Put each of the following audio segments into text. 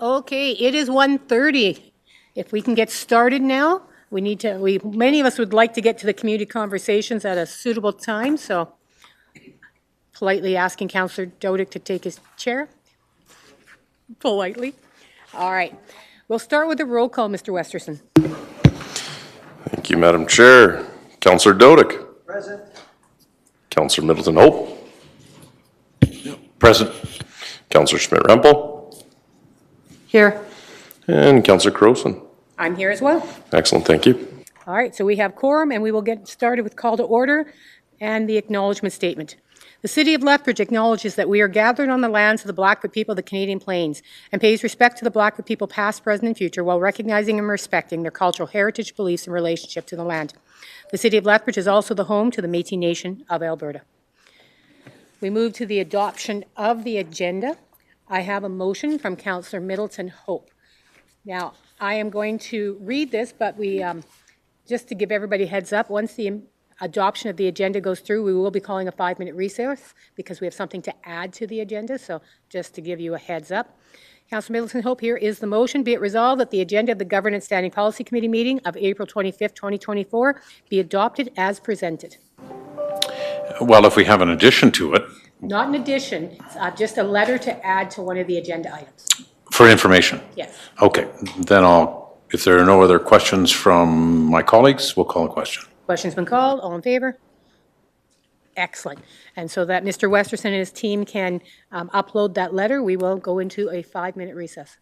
Okay, it is 1:30. If we can get started now, many of us would like to get to the community conversations at a suitable time, so politely asking Councillor Dodick to take his chair. Politely. All right. We'll start with a roll call, Mr. Westerson. Thank you, Madam Chair. Councillor Dodick. Present. Councillor Middleton Hope. Present. Councillor Schmidt-Rempel. Here. And Councillor Crowson. I'm here as well. Excellent, thank you. All right, so we have quorum, and we will get started with call to order and the acknowledgement statement. The City of Lethbridge acknowledges that we are gathered on the lands of the Blackfoot people of the Canadian Plains and pays respect to the Blackfoot people past, present, and future while recognizing and respecting their cultural heritage, beliefs, and relationship to the land. The City of Lethbridge is also the home to the Métis Nation of Alberta. We move to the adoption of the agenda. I have a motion from Councillor Middleton Hope. Now, I am going to read this, but just to give everybody a heads up, once the adoption of the agenda goes through, we will be calling a 5-minute recess because we have something to add to the agenda, so just to give you a heads up. Councillor Middleton Hope, here is the motion. Be it resolved that the agenda of the Governance Standing Policy Committee meeting of April 25th, 2024 be adopted as presented. Well, if we have an addition to it. Not an addition, just a letter to add to one of the agenda items. For information? Yes. Okay, then if there are no other questions from my colleagues, we'll call a question. Question's been called. All in favor? Excellent. And so that Mr. Westerson and his team can upload that letter, we will go into a 5-minute recess.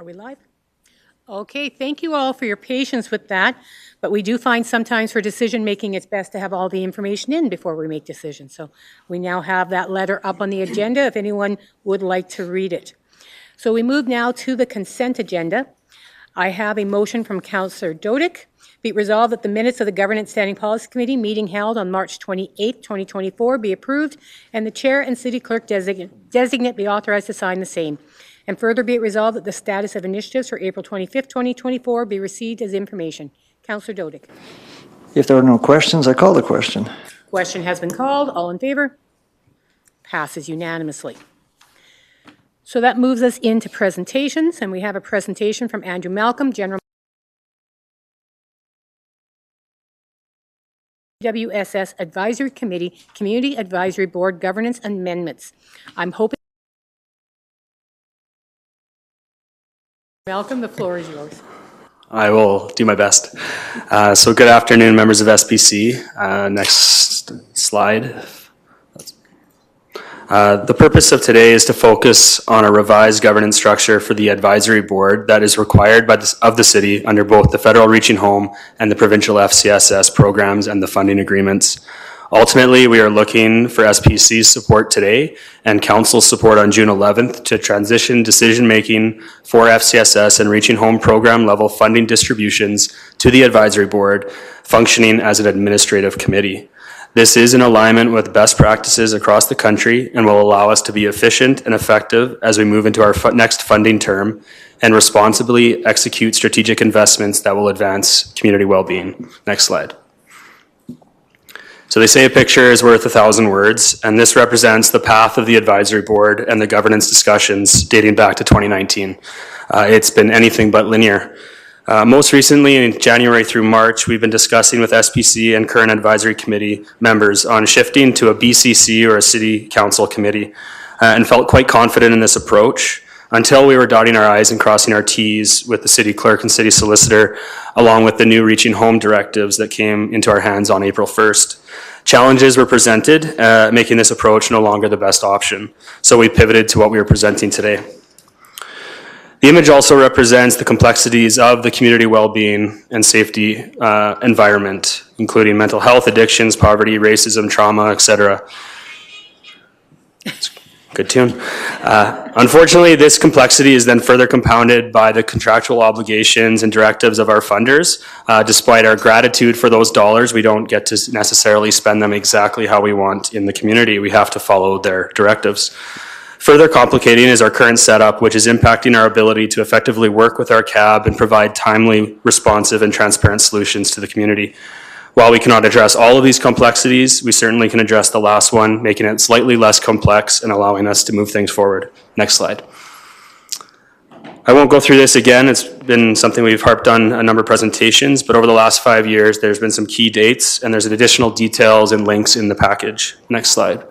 Are we live? Okay, thank you all for your patience with that, but we do find sometimes for decision making it's best to have all the information in before we make decisions. So we now have that letter up on the agenda if anyone would like to read it. So we move now to the consent agenda. I have a motion from Councillor Dodick Be it resolved that the minutes of the Governance Standing Policy Committee meeting held on March 28, 2024 be approved, and the Chair and City Clerk designate be authorized to sign the same. And further be it resolved that the status of initiatives for April 25, 2024 be received as information. Councillor Dodick. If there are no questions, I call the question. Question has been called. All in favor? Passes unanimously. So that moves us into presentations, and we have a presentation from Andrew Malcolm, General WSS Advisory Committee, Community Advisory Board Governance Amendments. I'm hoping Malcolm, the floor is yours. I will do my best. So good afternoon, members of SPC. Next slide. The purpose of today is to focus on a revised governance structure for the advisory board that is required of the city under both the federal Reaching Home and the provincial FCSS programs and the funding agreements. Ultimately, we are looking for SPC's support today and council's support on June 11th to transition decision-making for FCSS and Reaching Home program level funding distributions to the advisory board, functioning as an administrative committee. This is in alignment with best practices across the country and will allow us to be efficient and effective as we move into our next funding term and responsibly execute strategic investments that will advance community well-being. Next slide. So they say a picture is worth 1,000 words, and this represents the path of the advisory board and the governance discussions dating back to 2019. It's been anything but linear. Most recently, in January through March, we've been discussing with SPC and current advisory committee members on shifting to a BCC or a city council committee, and felt quite confident in this approach until we were dotting our I's and crossing our T's with the city clerk and city solicitor, along with the new Reaching Home directives that came into our hands on April 1st. Challenges were presented, making this approach no longer the best option. So we pivoted to what we are presenting today. The image also represents the complexities of the community well-being and safety environment, including mental health, addictions, poverty, racism, trauma, etc. Good tune. Unfortunately, this complexity is then further compounded by the contractual obligations and directives of our funders. Despite our gratitude for those dollars, we don't get to necessarily spend them exactly how we want in the community. We have to follow their directives. Further complicating is our current setup, which is impacting our ability to effectively work with our CAB and provide timely, responsive, and transparent solutions to the community. While we cannot address all of these complexities, we certainly can address the last one, making it slightly less complex and allowing us to move things forward. Next slide. I won't go through this again. It's been something we've harped on a number of presentations, but over the last 5 years, there's been some key dates, and there's additional details and links in the package. Next slide.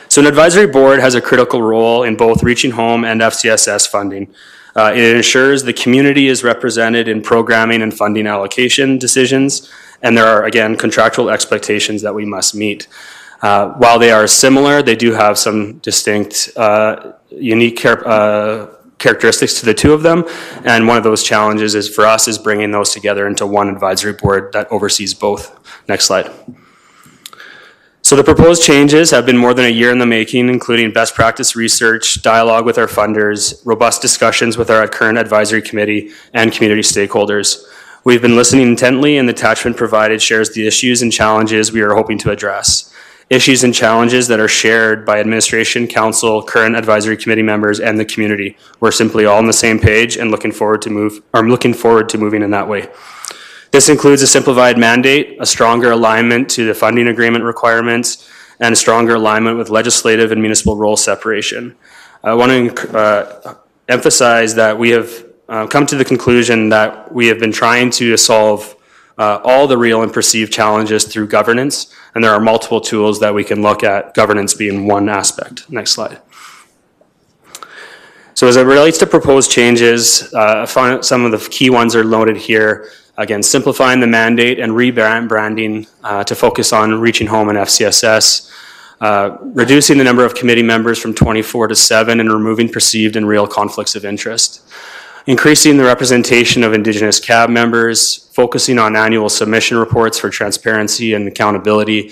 So an advisory board has a critical role in both Reaching Home and FCSS funding. It ensures the community is represented in programming and funding allocation decisions, and there are, again, contractual expectations that we must meet. While they are similar, they do have some distinct, unique characteristics to the two of them, and one of those challenges is for us is bringing those together into one advisory board that oversees both. Next slide. So the proposed changes have been more than a year in the making, including best practice research, dialogue with our funders, robust discussions with our current advisory committee, and community stakeholders. We've been listening intently, and the attachment provided shares the issues and challenges we are hoping to address. Issues and challenges that are shared by administration, council, current advisory committee members, and the community. We're simply all on the same page and looking forward to moving in that way. This includes a simplified mandate, a stronger alignment to the funding agreement requirements, and a stronger alignment with legislative and municipal role separation. I want to emphasize that we have come to the conclusion that we have been trying to solve all the real and perceived challenges through governance, and there are multiple tools that we can look at, governance being one aspect. Next slide. So as it relates to proposed changes, I found some of the key ones are noted here. Again, simplifying the mandate and rebranding to focus on Reaching Home and FCSS, reducing the number of committee members from 24 to 7 and removing perceived and real conflicts of interest, increasing the representation of Indigenous CAB members, focusing on annual submission reports for transparency and accountability,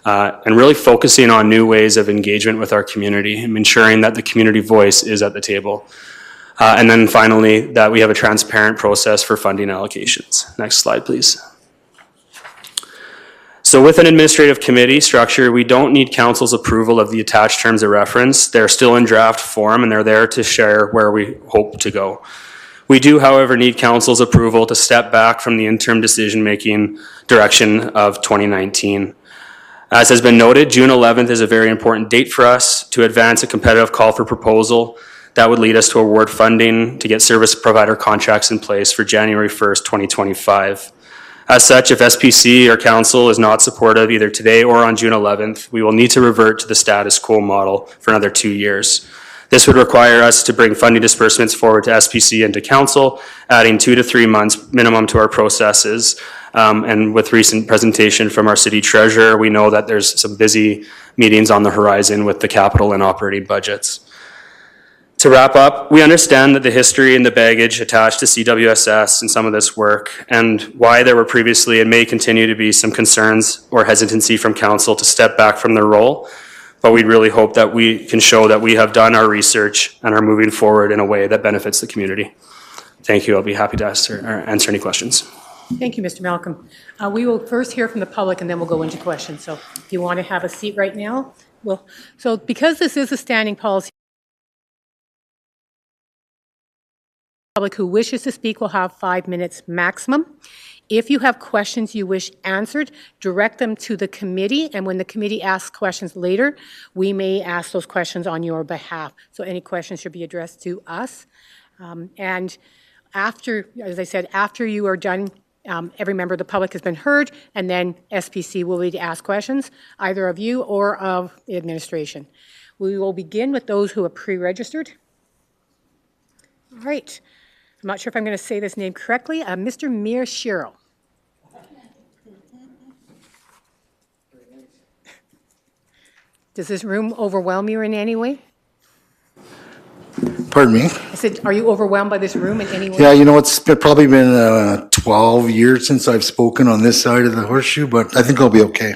and really focusing on new ways of engagement with our community and ensuring that the community voice is at the table. And then finally, that we have a transparent process for funding allocations. Next slide, please. So with an administrative committee structure, we don't need council's approval of the attached terms of reference. They're still in draft form and they're there to share where we hope to go. We do, however, need council's approval to step back from the interim decision-making direction of 2019. As has been noted, June 11th is a very important date for us to advance a competitive call for proposal that would lead us to award funding to get service provider contracts in place for January 1st, 2025. As such, if SPC or council is not supportive either today or on June 11th, we will need to revert to the status quo model for another 2 years. This would require us to bring funding disbursements forward to SPC and to council, adding 2 to 3 months minimum to our processes. And with recent presentation from our city treasurer, we know that there's some busy meetings on the horizon with the capital and operating budgets. To wrap up, we understand that the history and the baggage attached to CWSS and some of this work, and why there were previously and may continue to be some concerns or hesitancy from council to step back from their role. But we really hope that we can show that we have done our research and are moving forward in a way that benefits the community. Thank you. I'll be happy to answer any questions. Thank you, Mr. Malcolm. We will first hear from the public and then we'll go into questions. So if you want to have a seat right now, so because this is a standing policy, the public who wishes to speak will have 5 minutes maximum. If you have questions you wish answered, direct them to the committee, and when the committee asks questions later, we may ask those questions on your behalf. So any questions should be addressed to us. And after, as I said, after you are done, every member of the public has been heard, and then SPC will be to ask questions, either of you or of the administration. We will begin with those who are pre-registered. All right. I'm not sure if I'm going to say this name correctly. Mr. Mir Shiro. Does this room overwhelm you in any way? Pardon me? I said, are you overwhelmed by this room in any way? Yeah, you know, probably been 12 years since I've spoken on this side of the horseshoe, but I think I'll be okay.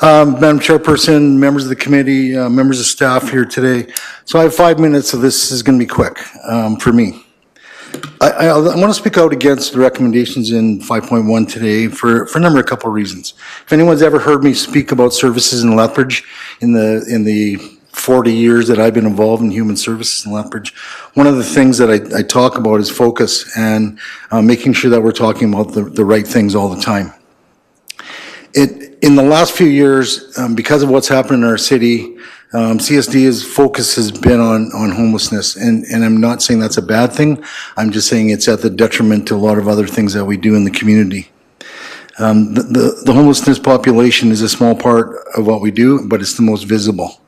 Madam Chairperson, members of the committee, members of staff here today. So I have 5 minutes, so this is going to be quick for me. I want to speak out against the recommendations in 5.1 today for a couple of reasons. If anyone's ever heard me speak about services in Lethbridge in the 40 years that I've been involved in human services in Lethbridge, one of the things that I talk about is focus and making sure that we're talking about the right things all the time. In the last few years, because of what's happened in our city, CSD's focus has been on homelessness, and I'm not saying that's a bad thing. I'm just saying it's at the detriment to a lot of other things that we do in the community. The homelessness population is a small part of what we do, but it's the most visible.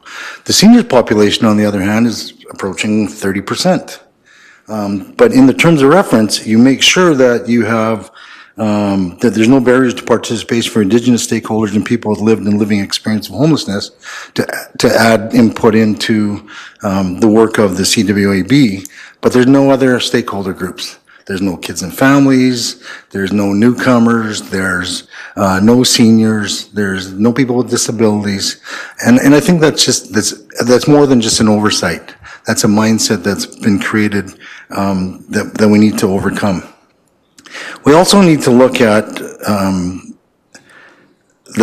The seniors population, on the other hand, is approaching 30%. But in the terms of reference, you make sure that you have that there's no barriers to participation for Indigenous stakeholders and people with lived and living experience of homelessness to add input into the work of the CWAB, but there's no other stakeholder groups. There's no kids and families, there's no newcomers, there's no seniors, there's no people with disabilities, and I think that's more than just an oversight. That's a mindset that's been created that we need to overcome. We also need to look at the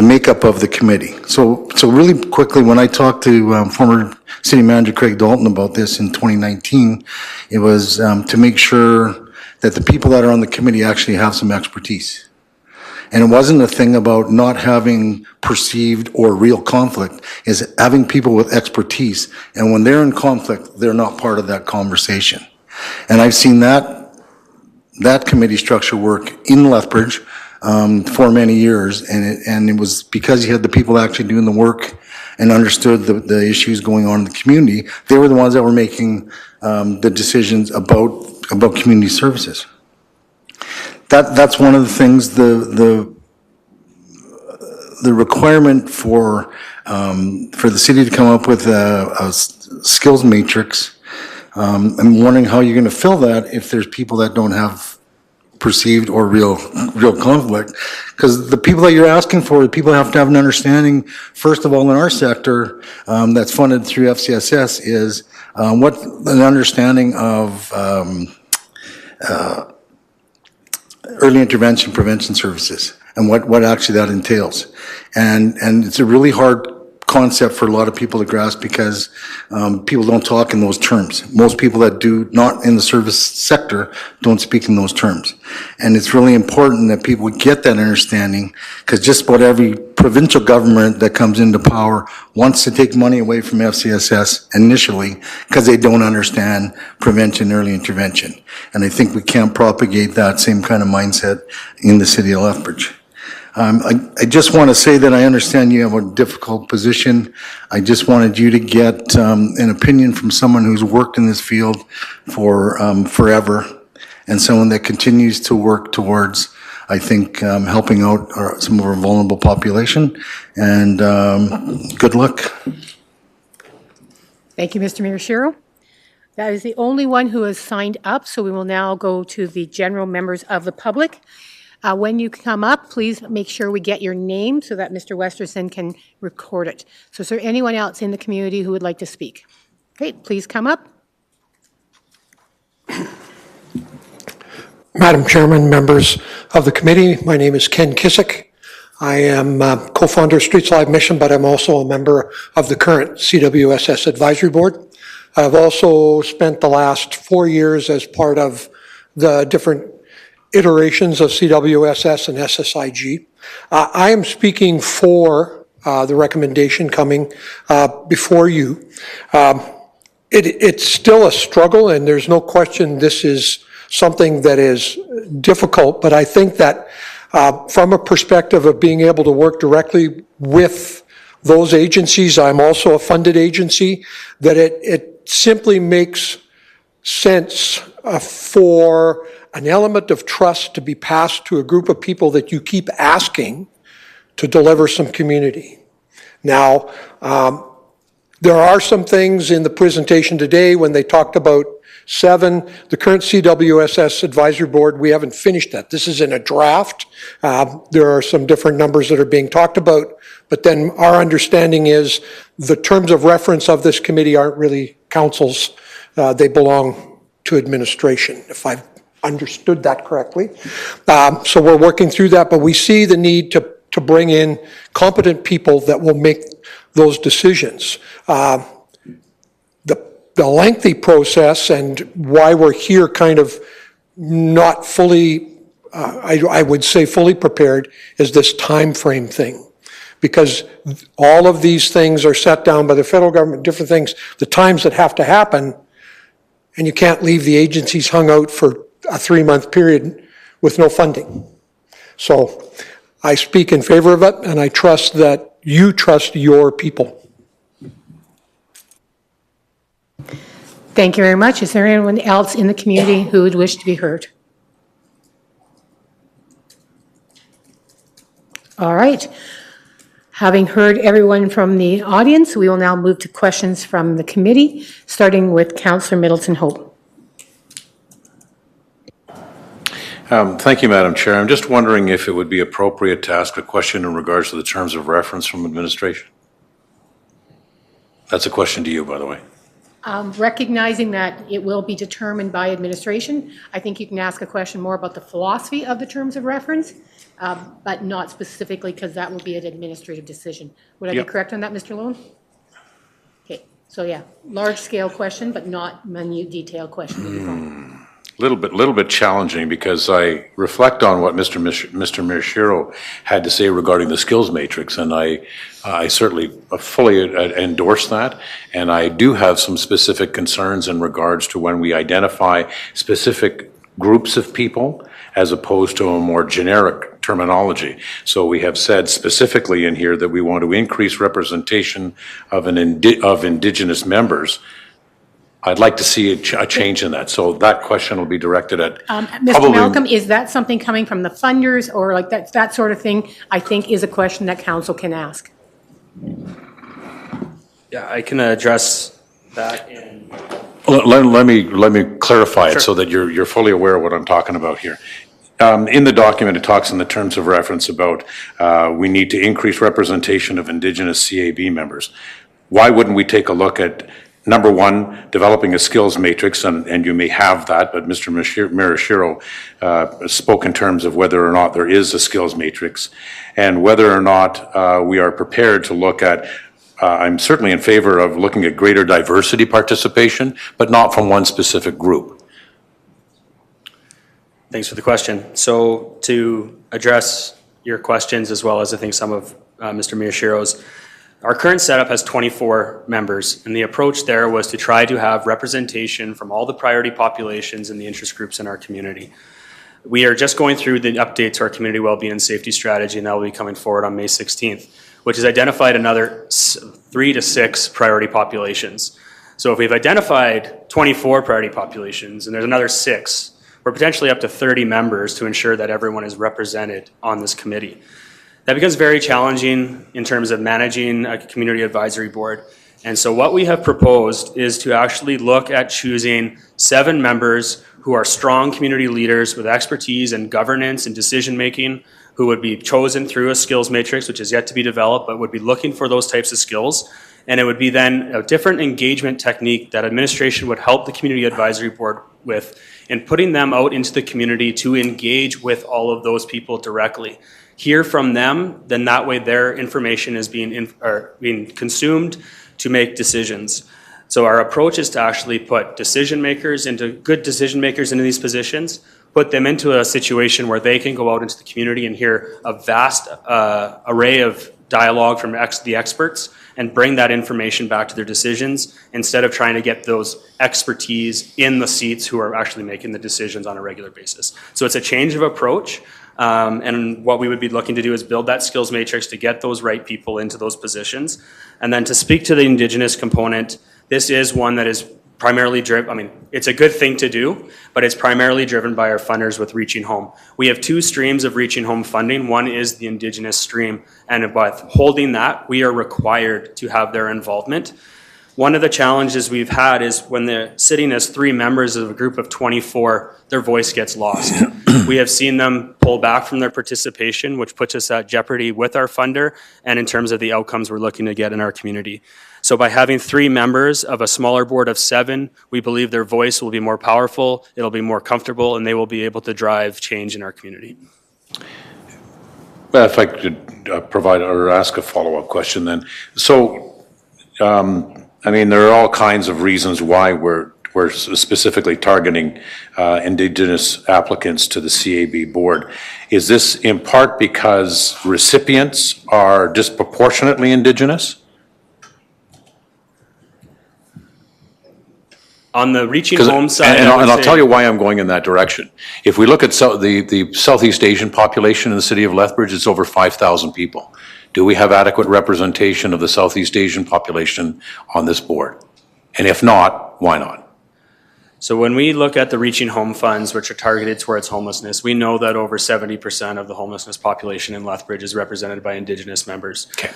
makeup of the committee. So really quickly, when I talked to former City Manager Craig Dalton about this in 2019, it was to make sure that the people that are on the committee actually have some expertise. And it wasn't a thing about not having perceived or real conflict, is having people with expertise. And when they're in conflict, they're not part of that conversation. And I've seen that committee structure work in Lethbridge for many years, and it was because you had the people actually doing the work and understood the issues going on in the community. They were the ones that were making the decisions about community services. That's one of the things. The requirement for the city to come up with a skills matrix. I'm wondering how you're going to fill that if there's people that don't have perceived or real conflict, because the people that you're asking for, the people have to have an understanding, first of all, in our sector that's funded through FCSS, is what an understanding of early intervention prevention services and what actually that entails. And it's a really hard concept for a lot of people to grasp because people don't talk in those terms. Most people that do not in the service sector don't speak in those terms. And it's really important that people get that understanding because just about every provincial government that comes into power wants to take money away from FCSS initially because they don't understand prevention, early intervention. And I think we can't propagate that same kind of mindset in the city of Lethbridge. I just want to say that I understand you have a difficult position. I just wanted you to get an opinion from someone who's worked in this field for forever and someone that continues to work towards, I think, helping out some of our vulnerable population. And good luck. Thank you, Mr. Miyashiro. That is the only one who has signed up, so we will now go to the general members of the public. When you come up, please make sure we get your name so that Mr. Westerson can record it. So is there anyone else in the community who would like to speak? Okay, please come up. Madam Chairman, members of the committee, my name is Ken Kissick. I am co-founder of Streets Live Mission, but I'm also a member of the current CWSS Advisory Board. I've also spent the last 4 years as part of the different iterations of CWSS and SSIG. I am speaking for the recommendation coming before you. It's still a struggle, and there's no question this is something that is difficult, but I think that from a perspective of being able to work directly with those agencies, I'm also a funded agency, that it simply makes sense for an element of trust to be passed to a group of people that you keep asking to deliver some community. Now, there are some things in the presentation today when they talked about 7, the current CWSS Advisory Board, we haven't finished that. This is in a draft. There are some different numbers that are being talked about, but then our understanding is the terms of reference of this committee aren't really council's. They belong to administration, if I've understood that correctly. So we're working through that, but we see the need to bring in competent people that will make those decisions. The lengthy process and why we're here kind of not fully, I would say fully prepared, is this time frame thing. Because all of these things are set down by the federal government, different things, the times that have to happen, and you can't leave the agencies hung out for a 3-month period with no funding. So I speak in favor of it, and I trust that you trust your people. Thank you very much. Is there anyone else in the community who would wish to be heard? All right. Having heard everyone from the audience, we will now move to questions from the committee, starting with Councillor Middleton Hope. Thank you, Madam Chair. I'm just wondering if it would be appropriate to ask a question in regards to the terms of reference from administration. That's a question to you, by the way. Recognizing that it will be determined by administration, I think you can ask a question more about the philosophy of the terms of reference, but not specifically because that will be an administrative decision. Would I be correct on that, Mr. Lone? Okay, so yeah, large-scale question, but not minute detail question. Little bit challenging because I reflect on what Mr. Miyashiro had to say regarding the skills matrix, and I certainly fully endorse that. And I do have some specific concerns in regards to when we identify specific groups of people as opposed to a more generic terminology. So we have said specifically in here that we want to increase representation of Indigenous members. I'd like to see a change in that. So that question will be directed at Mr. Malcolm, is that something coming from the funders or like that sort of thing? I think is a question that council can ask. Yeah, I can address that in... Let me clarify it so that you're fully aware of what I'm talking about here. In the document, it talks in the terms of reference about we need to increase representation of Indigenous CAB members. Why wouldn't we take a look at number one, developing a skills matrix, and you may have that, but Mr. Miyashiro spoke in terms of whether or not there is a skills matrix, and whether or not we are prepared to look at, I'm certainly in favor of looking at greater diversity participation, but not from one specific group. Thanks for the question. So to address your questions, as well as I think some of Mr. Miyashiro's, our current setup has 24 members, and the approach there was to try to have representation from all the priority populations and the interest groups in our community. We are just going through the update to our community wellbeing and safety strategy, and that will be coming forward on May 16th, which has identified another 3 to 6 priority populations. So if we've identified 24 priority populations and there's another 6, we're potentially up to 30 members to ensure that everyone is represented on this committee. That becomes very challenging in terms of managing a community advisory board. And so what we have proposed is to actually look at choosing 7 members who are strong community leaders with expertise in governance and decision-making, who would be chosen through a skills matrix, which is yet to be developed, but would be looking for those types of skills. And it would be then a different engagement technique that administration would help the community advisory board with in putting them out into the community to engage with all of those people directly. Hear from them, then that way their information is being consumed to make decisions. So our approach is to actually put good decision makers into these positions, put them into a situation where they can go out into the community and hear a vast array of dialogue from the experts and bring that information back to their decisions instead of trying to get those expertise in the seats who are actually making the decisions on a regular basis. So it's a change of approach. And what we would be looking to do is build that skills matrix to get those right people into those positions. And then to speak to the Indigenous component, this is one that is primarily driven, I mean, it's a good thing to do, but it's primarily driven by our funders with Reaching Home. We have 2 streams of Reaching Home funding. One is the Indigenous stream, and by holding that, we are required to have their involvement. One of the challenges we've had is when they're sitting as 3 members of a group of 24, their voice gets lost. We have seen them pull back from their participation, which puts us at jeopardy with our funder and in terms of the outcomes we're looking to get in our community. So by having 3 members of a smaller board of 7, we believe their voice will be more powerful, it'll be more comfortable, and they will be able to drive change in our community. Well, if I could provide or ask a follow-up question then. So, I mean, there are all kinds of reasons why we're specifically targeting Indigenous applicants to the CAB board. Is this in part because recipients are disproportionately Indigenous? On the Reaching Home side, and I'll tell you why I'm going in that direction. If we look at the Southeast Asian population in the city of Lethbridge, it's over 5,000 people. Do we have adequate representation of the Southeast Asian population on this board? And if not, why not? So when we look at the Reaching Home funds, which are targeted towards homelessness, we know that over 70% of the homelessness population in Lethbridge is represented by Indigenous members. Okay.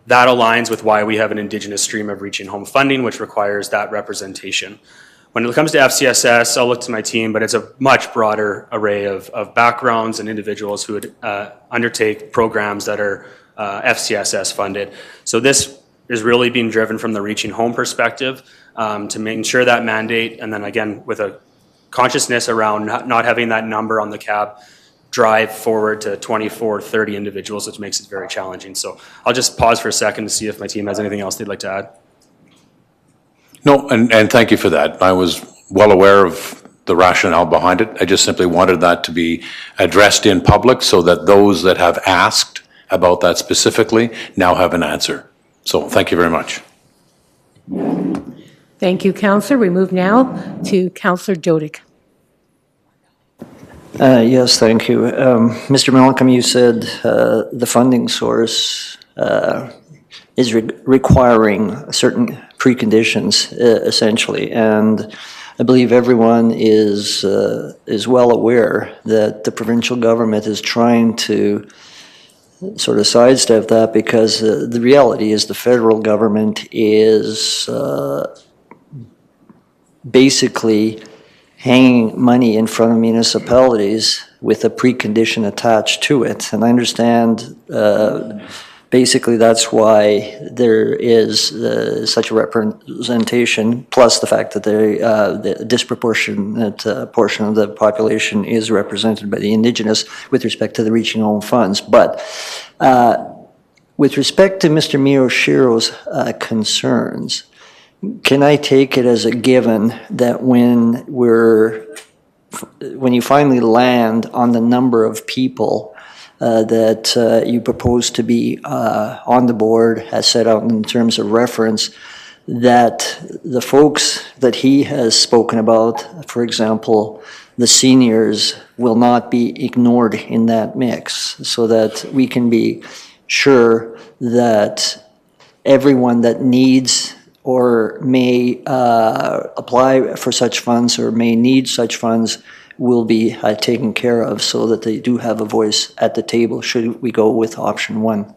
That aligns with why we have an Indigenous stream of Reaching Home funding, which requires that representation. When it comes to FCSS, I'll look to my team, but it's a much broader array of backgrounds and individuals who would undertake programs that are FCSS funded. So this is really being driven from the Reaching Home perspective to making sure that mandate, and then again with a consciousness around not having that number on the cab drive forward to 24, 30 individuals, which makes it very challenging. So I'll just pause for a second to see if my team has anything else they'd like to add. No, and thank you for that. I was well aware of the rationale behind it. I just simply wanted that to be addressed in public so that those that have asked about that specifically now have an answer. So thank you very much. Thank you, Councillor. We move now to Councillor Dodic. Yes, thank you. Mr. Malcolm, you said the funding source is requiring certain preconditions, essentially, and I believe everyone is well aware that the provincial government is trying to sort of sidestep that because the reality is the federal government is basically hanging money in front of municipalities with a precondition attached to it. And I understand basically, that's why there is such a representation, plus the fact that the disproportionate portion of the population is represented by the Indigenous with respect to the Reaching Home funds. But with respect to Mr. Miyoshiro's concerns, can I take it as a given that when you finally land on the number of people that you propose to be on the board as set out in terms of reference, that the folks that he has spoken about, for example, the seniors, will not be ignored in that mix, so that we can be sure that everyone that needs or may apply for such funds or may need such funds will be taken care of, so that they do have a voice at the table should we go with option one.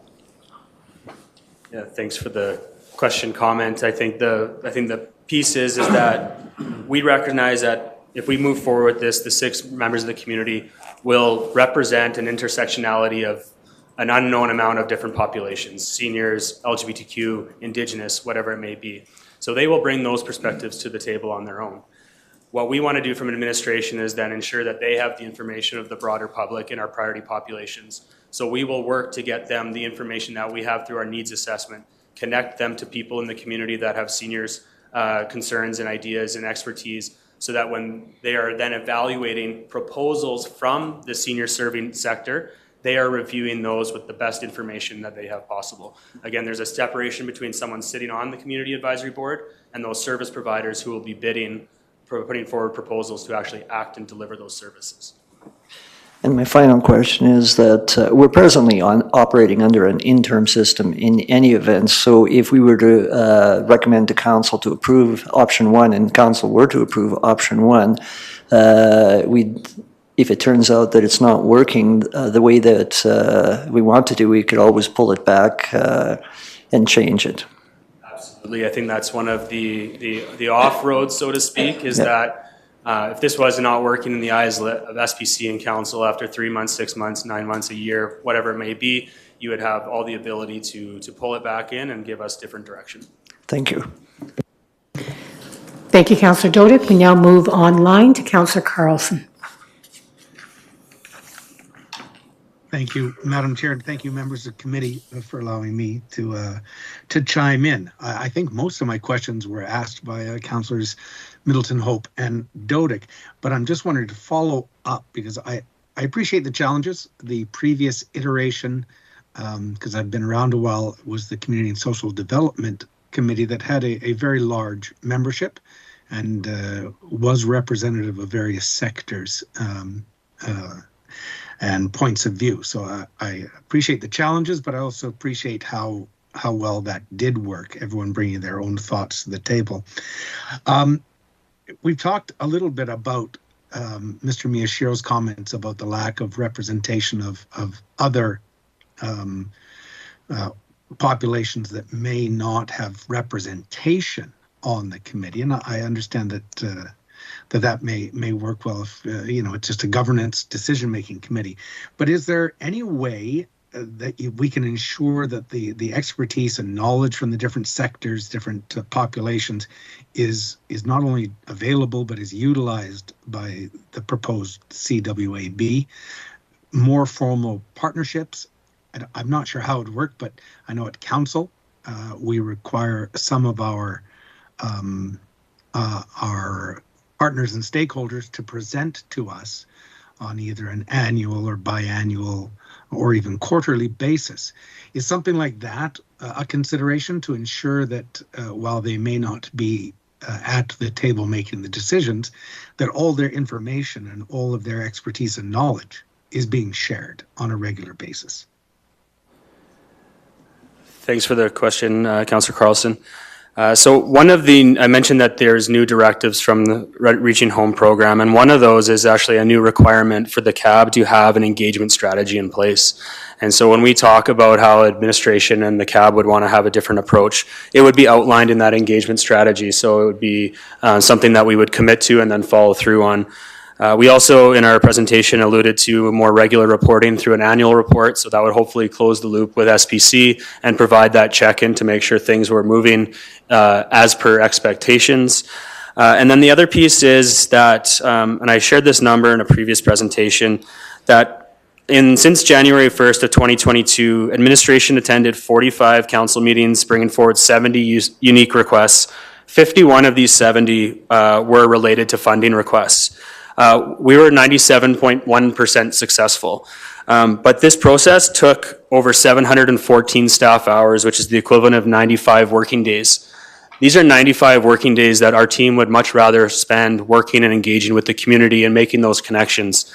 Yeah, thanks for the question, comment. I think the piece is that we recognize that if we move forward with this, the 6 members of the community will represent an intersectionality of an unknown amount of different populations, seniors, LGBTQ, Indigenous, whatever it may be. So they will bring those perspectives to the table on their own. What we want to do from administration is then ensure that they have the information of the broader public in our priority populations. So we will work to get them the information that we have through our needs assessment, connect them to people in the community that have seniors' concerns and ideas and expertise, so that when they are then evaluating proposals from the senior serving sector, they are reviewing those with the best information that they have possible. Again, there's a separation between someone sitting on the community advisory board and those service providers who will be putting forward proposals to actually act and deliver those services. And my final question is that we're presently operating under an interim system in any event. So if we were to recommend to council to approve option one and council were to approve option one, if it turns out that it's not working the way that we want to do, we could always pull it back and change it. Absolutely. I think that's one of the off-roads, so to speak, is that if this was not working in the eyes of SPC and council after 3 months, 6 months, 9 months, a year, whatever it may be, you would have all the ability to pull it back in and give us different direction. Thank you. Thank you, Councillor Dodick. We now move online to Councillor Carlson. Thank you, Madam Chair, and thank you, members of the committee, for allowing me to chime in. I think most of my questions were asked by Councillors Middleton, Hope, and Dodick, but I'm just wondering to follow up because I appreciate the challenges. The previous iteration, because I've been around a while, was the Community and Social Development Committee that had a very large membership and was representative of various sectors and points of view. So I appreciate the challenges, but I also appreciate how well that did work, everyone bringing their own thoughts to the table. We've talked a little bit about Mr. Miyashiro's comments about the lack of representation of other populations that may not have representation on the committee. And I understand that that may work well if, it's just a governance decision-making committee. But is there any way that we can ensure that the expertise and knowledge from the different sectors, different populations is not only available, but is utilized by the proposed CWAB? More formal partnerships? I'm not sure how it would work, but I know at council, we require some of our partners and stakeholders to present to us on either an annual or biannual or even quarterly basis. Is something like that a consideration to ensure that while they may not be at the table making the decisions, that all their information and all of their expertise and knowledge is being shared on a regular basis? Thanks for the question, Councillor Carlson. I mentioned that there's new directives from the Reaching Home program, and one of those is actually a new requirement for the CAB to have an engagement strategy in place. And so when we talk about how administration and the CAB would want to have a different approach, it would be outlined in that engagement strategy. So it would be something that we would commit to and then follow through on. We also, in our presentation, alluded to more regular reporting through an annual report, so that would hopefully close the loop with SPC and provide that check-in to make sure things were moving as per expectations. And then the other piece is that, and I shared this number in a previous presentation, that since January 1st of 2022, administration attended 45 council meetings, bringing forward 70 unique requests. 51 of these 70 were related to funding requests. We were 97.1% successful. But this process took over 714 staff hours, which is the equivalent of 95 working days. These are 95 working days that our team would much rather spend working and engaging with the community and making those connections.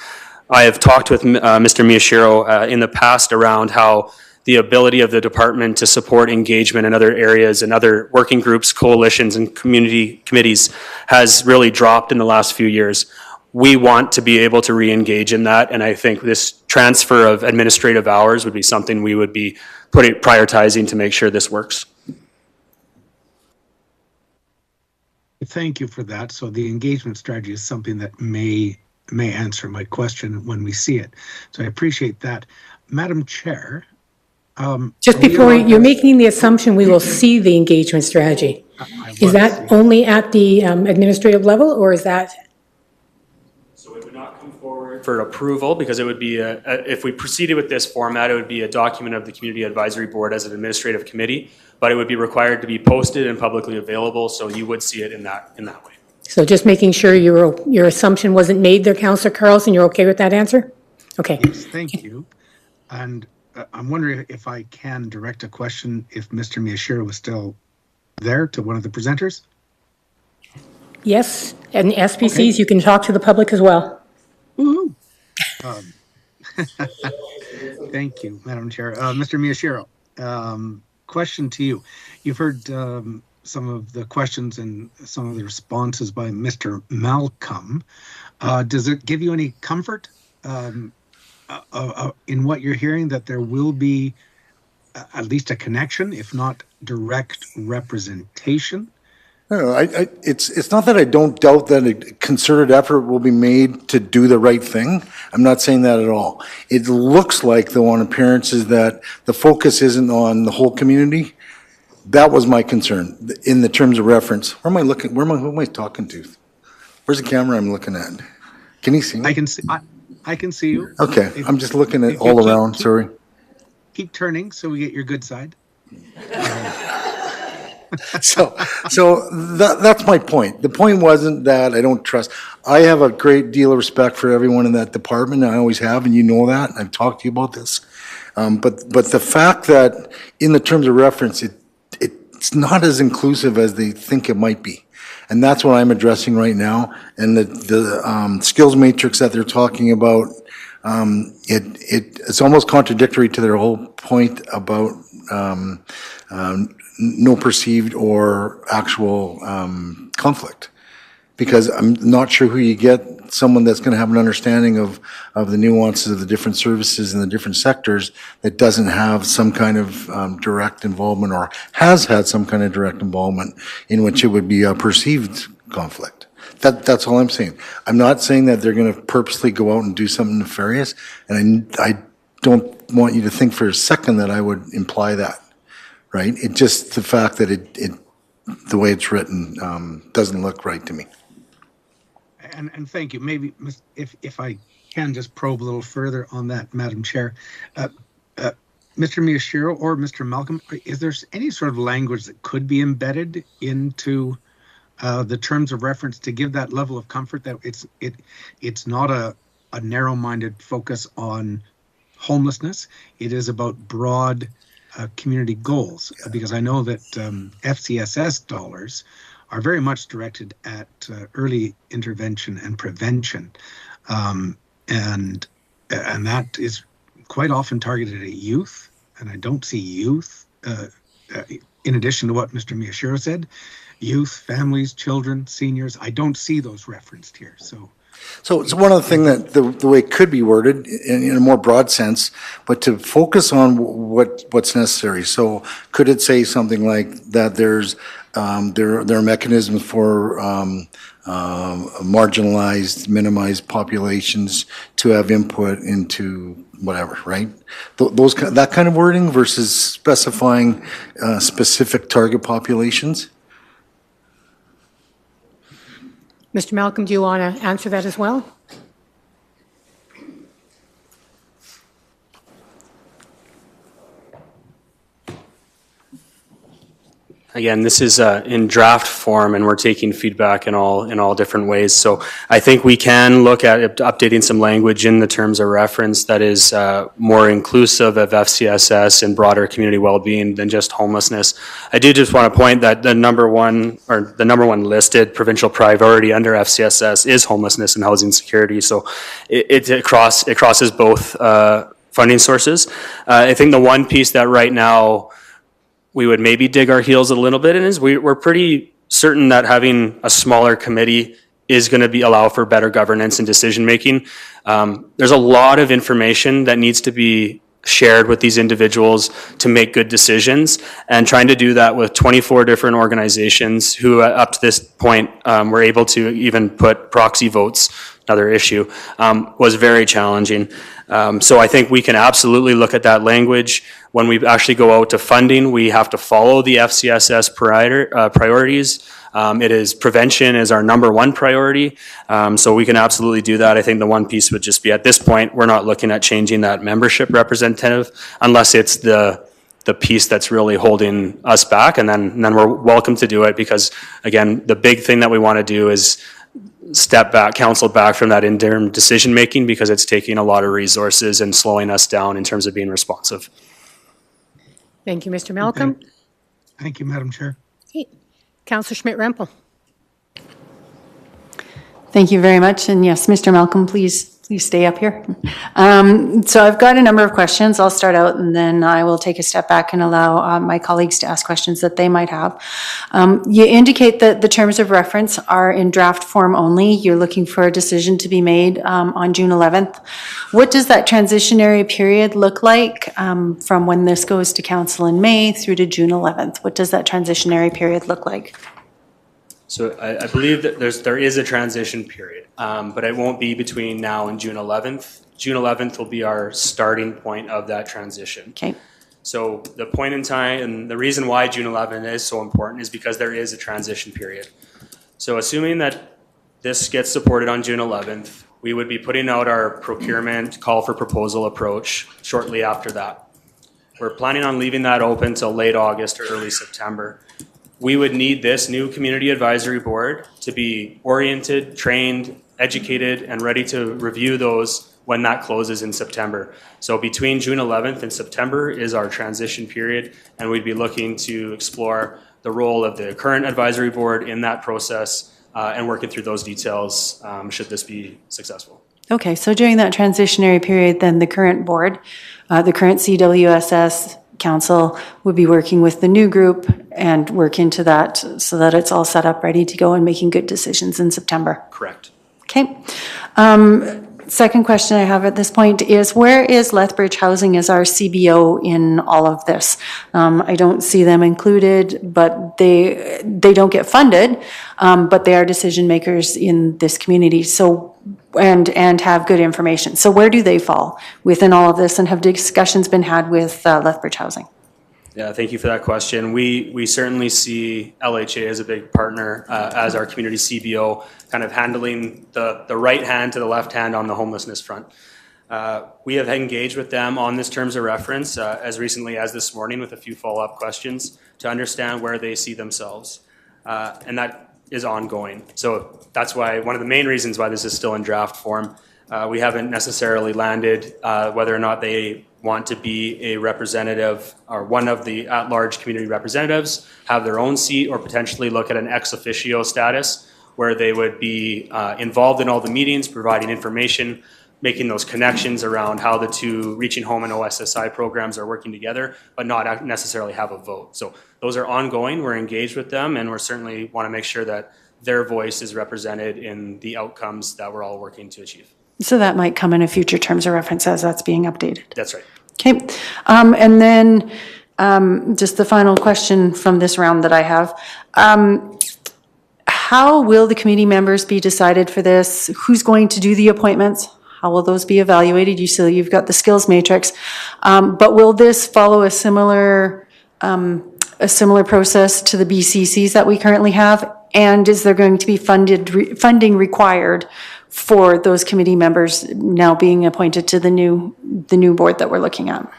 I have talked with Mr. Miyashiro in the past around how the ability of the department to support engagement in other areas and other working groups, coalitions, and community committees has really dropped in the last few years. We want to be able to re-engage in that, and I think this transfer of administrative hours would be something we would be prioritizing to make sure this works. Thank you for that. So the engagement strategy is something that may answer my question when we see it. So I appreciate that. Madam Chair. Just before, you're making the assumption we will see the engagement strategy. Is that only at the administrative level, or is that? So it would not come forward for approval because it would be, if we proceeded with this format, it would be a document of the Community Advisory Board as an administrative committee, but it would be required to be posted and publicly available, so you would see it in that way. So just making sure your assumption wasn't made there, Councillor Carlson, you're okay with that answer? Okay. Yes, thank you. And I'm wondering if I can direct a question if Mr. Miyashiro was still there to one of the presenters? Yes, and SPCs, you can talk to the public as well. Woohoo! Thank you, Madam Chair. Mr. Miyashiro, question to you. You've heard some of the questions and some of the responses by Mr. Malcolm. Does it give you any comfort in what you're hearing that there will be at least a connection, if not direct representation? No, it's not that I don't doubt that a concerted effort will be made to do the right thing. I'm not saying that at all. It looks like, though, on appearances that the focus isn't on the whole community. That was my concern in the terms of reference. Who am I talking to? Where's the camera I'm looking at? Can you see me? I can see. I can see you. Okay, I'm just looking at all around. Sorry. Keep turning so we get your good side. So that's my point. The point wasn't that I don't trust. I have a great deal of respect for everyone in that department. I always have, and you know that. I've talked to you about this. But the fact that in the terms of reference, it's not as inclusive as they think it might be. And that's what I'm addressing right now. And the skills matrix that they're talking about, it's almost contradictory to their whole point about no perceived or actual conflict. Because I'm not sure who you get, someone that's going to have an understanding of the nuances of the different services in the different sectors that doesn't have some kind of direct involvement or has had some kind of direct involvement in which it would be a perceived conflict. That's all I'm saying. I'm not saying that they're going to purposely go out and do something nefarious, and I don't want you to think for a second that I would imply that, right? It's just the fact that the way it's written doesn't look right to me. And thank you. Maybe if I can just probe a little further on that, Madam Chair. Mr. Miyashiro or Mr. Malcolm, is there any sort of language that could be embedded into the terms of reference to give that level of comfort that it's not a narrow-minded focus on homelessness? It is about broad community goals, because I know that FCSS dollars are very much directed at early intervention and prevention, and that is quite often targeted at youth. And I don't see youth, in addition to what Mr. Miyashiro said, youth, families, children, seniors. I don't see those referenced here. So it's one of the things that the way it could be worded in a more broad sense, but to focus on what's necessary. So could it say something like that? There are mechanisms for marginalized, minimized populations to have input into whatever, right? That kind of wording versus specifying specific target populations? Mr. Malcolm, do you want to answer that as well? Again, this is in draft form, and we're taking feedback in all different ways. So I think we can look at updating some language in the terms of reference that is more inclusive of FCSS and broader community well-being than just homelessness. I do just want to point that the number one listed provincial priority under FCSS is homelessness and housing security. So it crosses both funding sources. I think the one piece that right now we would maybe dig our heels a little bit in is we're pretty certain that having a smaller committee is going to allow for better governance and decision making. There's a lot of information that needs to be shared with these individuals to make good decisions, and trying to do that with 24 different organizations who up to this point were able to even put proxy votes, another issue, was very challenging. So I think we can absolutely look at that language. When we actually go out to funding, we have to follow the FCSS priorities. It is prevention is our number one priority, so we can absolutely do that. I think the one piece would just be, at this point, we're not looking at changing that membership representative unless it's the piece that's really holding us back, and then we're welcome to do it, because again, the big thing that we want to do is step back, council back from that interim decision making, because it's taking a lot of resources and slowing us down in terms of being responsive. Thank you, Mr. Malcolm. Okay. Thank you, Madam Chair. Okay. Councillor Schmidt-Rempel. Thank you very much. And yes, Mr. Malcolm, please stay up here. So I've got a number of questions. I'll start out and then I will take a step back and allow my colleagues to ask questions that they might have. You indicate that the terms of reference are in draft form only. You're looking for a decision to be made on June 11th. What does that transitionary period look like from when this goes to council in May through to June 11th? What does that transitionary period look like? So I believe that there is a transition period, but it won't be between now and June 11th. June 11th will be our starting point of that transition. Okay. So the point in time, and the reason why June 11th is so important is because there is a transition period. So assuming that this gets supported on June 11th, we would be putting out our procurement call for proposal approach shortly after that. We're planning on leaving that open till late August or early September. We would need this new community advisory board to be oriented, trained, educated, and ready to review those when that closes in September. So between June 11th and September is our transition period, and we'd be looking to explore the role of the current advisory board in that process and working through those details should this be successful. Okay, so during that transitionary period, then the current board, the current CWSS council would be working with the new group and work into that so that it's all set up, ready to go and making good decisions in September. Correct. Okay. Second question I have at this point is, where is Lethbridge Housing as our CBO in all of this? I don't see them included, but they don't get funded, but they are decision makers in this community. So and have good information. So where do they fall within all of this, and have discussions been had with Lethbridge Housing? Yeah, thank you for that question. We certainly see LHA as a big partner as our community CBO, kind of handling the right hand to the left hand on the homelessness front. We have engaged with them on this terms of reference as recently as this morning with a few follow-up questions to understand where they see themselves. And that is ongoing. So that's why one of the main reasons why this is still in draft form. We haven't necessarily landed whether or not they want to be a representative or one of the at-large community representatives, have their own seat, or potentially look at an ex officio status where they would be involved in all the meetings, providing information, making those connections around how the two Reaching Home and OSSI programs are working together, but not necessarily have a vote. So those are ongoing. We're engaged with them, and we certainly want to make sure that their voice is represented in the outcomes that we're all working to achieve. So that might come in a future terms of reference as that's being updated. That's right. Okay. And then just the final question from this round that I have. How will the committee members be decided for this? Who's going to do the appointments? How will those be evaluated? You've got the skills matrix. But will this follow a similar process to the BCCs that we currently have? And is there going to be funding required for those committee members now being appointed to the new board that we're looking at?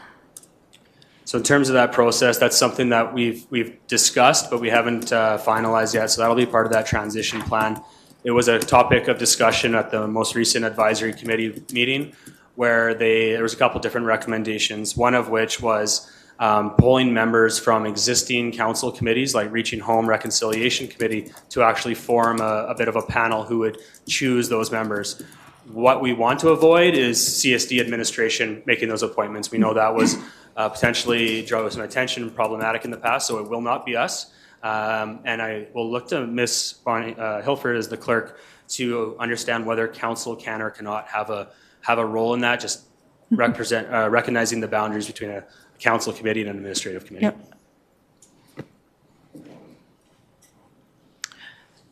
So in terms of that process, that's something that we've discussed, but we haven't finalized yet. So that'll be part of that transition plan. It was a topic of discussion at the most recent advisory committee meeting, where there was a couple different recommendations. One of which was pulling members from existing council committees, like Reaching Home Reconciliation Committee, to actually form a bit of a panel who would choose those members. What we want to avoid is CSD administration making those appointments. We know that was potentially drove some attention and problematic in the past, so it will not be us. And I will look to Ms. Hilford as the clerk to understand whether council can or cannot have a role in that, just recognizing the boundaries between a council committee and an administrative committee. Yep.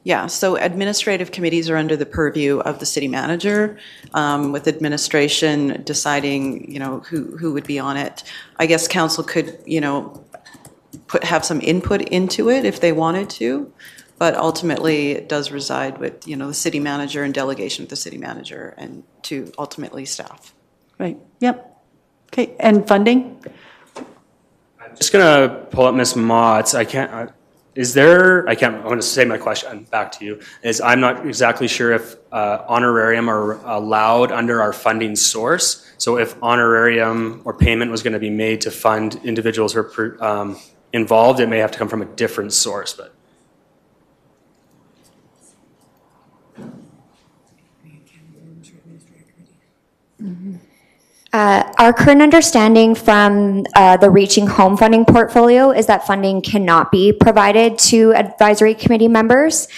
Yeah, so administrative committees are under the purview of the city manager, with administration deciding, who would be on it. I guess council could, have some input into it if they wanted to, but ultimately it does reside with, the city manager and delegation of the city manager and to ultimately staff. Right, yep. Okay, and funding? I'm just gonna pull up Ms. Motts. I want to say my question back to you, I'm not exactly sure if honorarium are allowed under our funding source. So if honorarium or payment was going to be made to fund individuals who are involved, it may have to come from a different source. But Our current understanding from the Reaching Home funding portfolio is that funding cannot be provided to advisory committee members.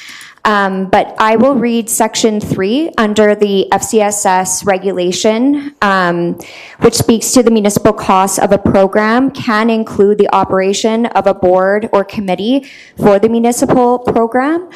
But I will read section 3 under the FCSS regulation, which speaks to the municipal costs of a program can include the operation of a board or committee for the municipal program.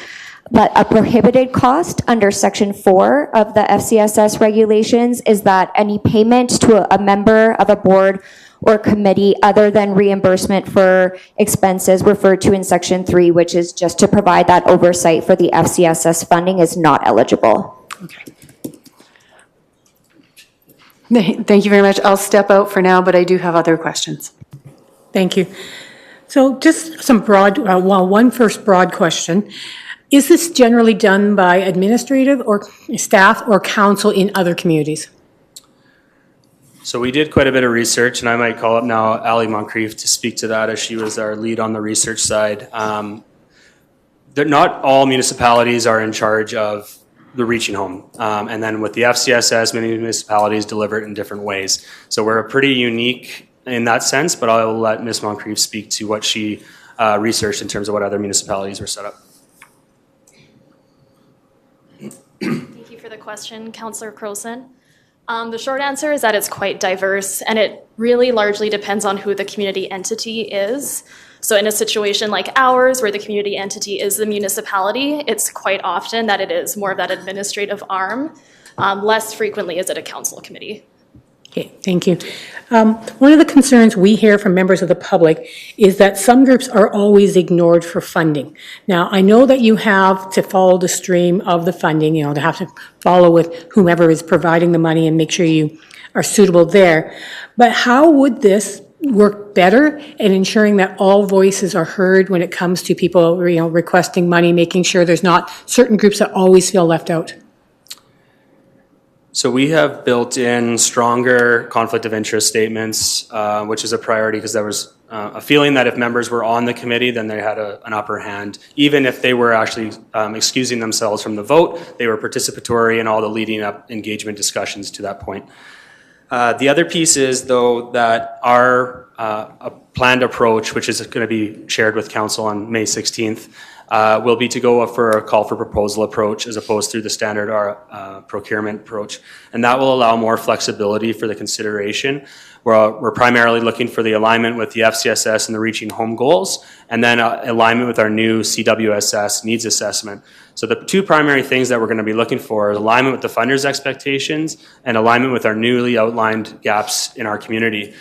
But a prohibited cost under section 4 of the FCSS regulations is that any payment to a member of a board or committee other than reimbursement for expenses referred to in section 3, which is just to provide that oversight for the FCSS funding, is not eligible. Okay. Thank you very much. I'll step out for now, but I do have other questions. Thank you. So just some one first broad question. Is this generally done by administrative or staff or council in other communities? so we did quite a bit of research, and I might call up now Ali Moncrief to speak to that, as she was our lead on the research side. Not all municipalities are in charge of the Reaching Home. And then with the FCSS, many municipalities deliver it in different ways. So we're pretty unique in that sense, but I'll let Ms. Moncrief speak to what she researched in terms of what other municipalities were set up. Thank you for the question, Councillor Croson. The short answer is that it's quite diverse, and it really largely depends on who the community entity is. So in a situation like ours, where the community entity is the municipality, it's quite often that it is more of that administrative arm. Less frequently is it a council committee. Okay, thank you. One of the concerns we hear from members of the public is that some groups are always ignored for funding. Now, I know that you have to follow the stream of the funding, to have to follow with whomever is providing the money and make sure you are suitable there. But how would this work better in ensuring that all voices are heard when it comes to people, requesting money, making sure there's not certain groups that always feel left out? So we have built in stronger conflict of interest statements, which is a priority because there was a feeling that if members were on the committee, then they had an upper hand. Even if they were actually excusing themselves from the vote, they were participatory in all the leading up engagement discussions to that point. The other piece is, though, that our planned approach, which is going to be shared with Council on May 16th, will be to go for a call for proposal approach as opposed to the standard procurement approach. And that will allow more flexibility for the consideration. We're primarily looking for the alignment with the FCSS and the Reaching Home goals, and then alignment with our new CWSS needs assessment. So the two primary things that we're going to be looking for is alignment with the funders' expectations and alignment with our newly outlined gaps in our community.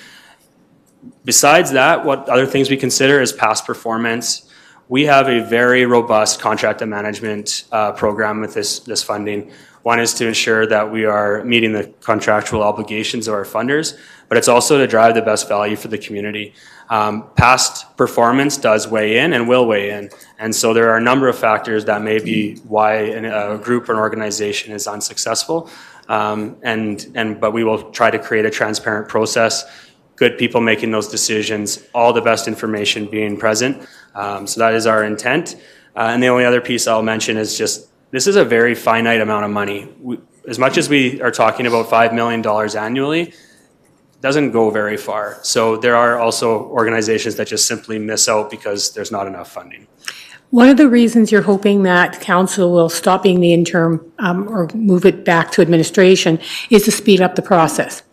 Besides that, what other things we consider is past performance. We have a very robust contract and management program with this funding. One is to ensure that we are meeting the contractual obligations of our funders, but it's also to drive the best value for the community. Past performance does weigh in and will weigh in. And so there are a number of factors that may be why a group or an organization is unsuccessful. But we will try to create a transparent process, good people making those decisions, all the best information being present. So that is our intent. And the only other piece I'll mention is just, this is a very finite amount of money. As much as we are talking about $5 million annually, doesn't go very far. So there are also organizations that just simply miss out because there's not enough funding. One of the reasons you're hoping that council will stop being the interim or move it back to administration is to speed up the process.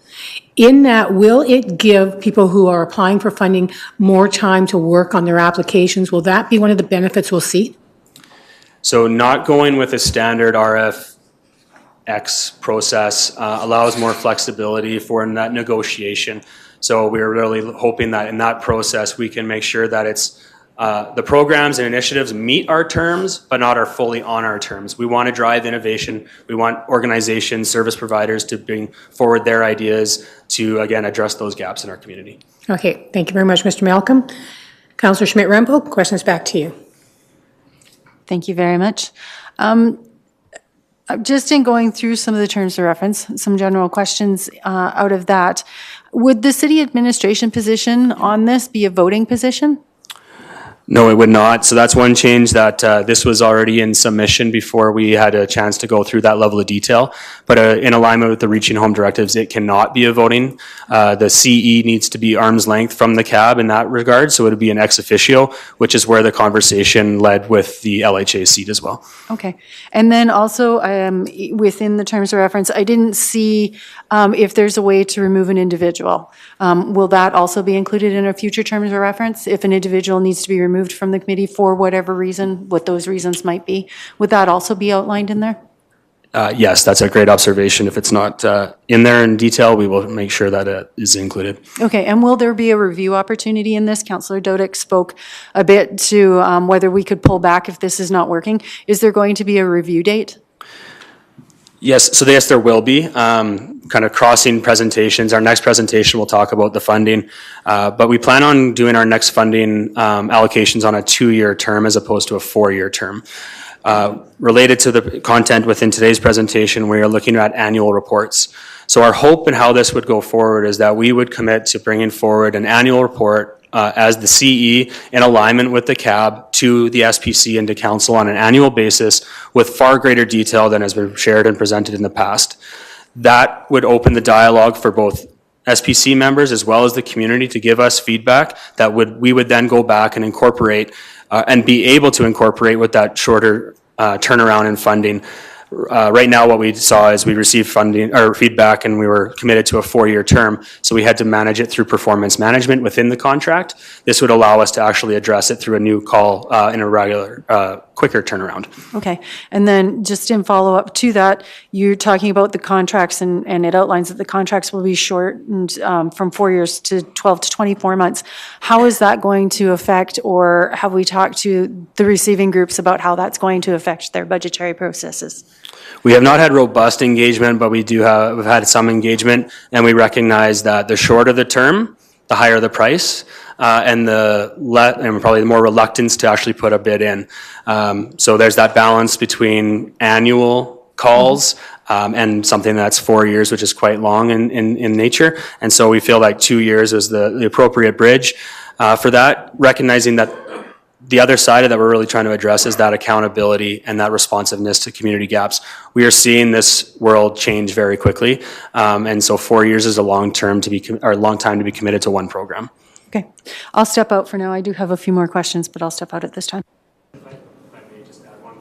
In that, will it give people who are applying for funding more time to work on their applications? Will that be one of the benefits we'll see? So not going with a standard RFX process allows more flexibility for that negotiation. So we're really hoping that in that process, we can make sure that it's the programs and initiatives meet our terms, but not are fully on our terms. We want to drive innovation. We want organizations, service providers to bring forward their ideas to, again, address those gaps in our community. Okay, thank you very much, Mr. Malcolm. Councillor Schmidt-Rempel, questions back to you. Thank you very much. Just in going through some of the terms of reference, some general questions out of that, would the city administration position on this be a voting position? No, it would not. So that's one change that this was already in submission before we had a chance to go through that level of detail. But in alignment with the Reaching Home directives, it cannot be a voting. The CE needs to be arm's length from the CAB in that regard. So it would be an ex officio, which is where the conversation led with the LHA seat as well. Okay. And then also within the terms of reference, I didn't see if there's a way to remove an individual. Will that also be included in a future terms of reference? If an individual needs to be removed from the committee for whatever reason, what those reasons might be, would that also be outlined in there? Yes, that's a great observation. If it's not in there in detail, we will make sure that it is included. Okay, and will there be a review opportunity in this? Councillor Dodick spoke a bit to whether we could pull back if this is not working. Is there going to be a review date? Yes, so yes, there will be. Kind of crossing presentations. Our next presentation will talk about the funding, but we plan on doing our next funding allocations on a 2-year term as opposed to a 4-year term. Related to the content within today's presentation, we are looking at annual reports. So our hope and how this would go forward is that we would commit to bringing forward an annual report as the CE in alignment with the CAB to the SPC and to council on an annual basis with far greater detail than has been shared and presented in the past. That would open the dialogue for both SPC members as well as the community to give us feedback that we would then go back and incorporate and be able to incorporate with that shorter turnaround in funding. Right now, what we saw is we received funding or feedback, and we were committed to a 4-year term. So we had to manage it through performance management within the contract. This would allow us to actually address it through a new call in a regular, quicker turnaround. Okay, and then just in follow up to that, you're talking about the contracts, and it outlines that the contracts will be shortened from 4 years to 12 to 24 months. How is that going to affect, or have we talked to the receiving groups about how that's going to affect their budgetary processes? We have not had robust engagement, but we've had some engagement, and we recognize that the shorter the term, the higher the price, and probably the more reluctance to actually put a bid in. So there's that balance between annual calls and something that's 4 years, which is quite long in nature. And so we feel like 2 years is the appropriate bridge for that, recognizing that the other side of that we're really trying to address is that accountability and that responsiveness to community gaps. We are seeing this world change very quickly, and so 4 years is a long time to be committed to one program. Okay, I'll step out for now. I do have a few more questions, but I'll step out at this time.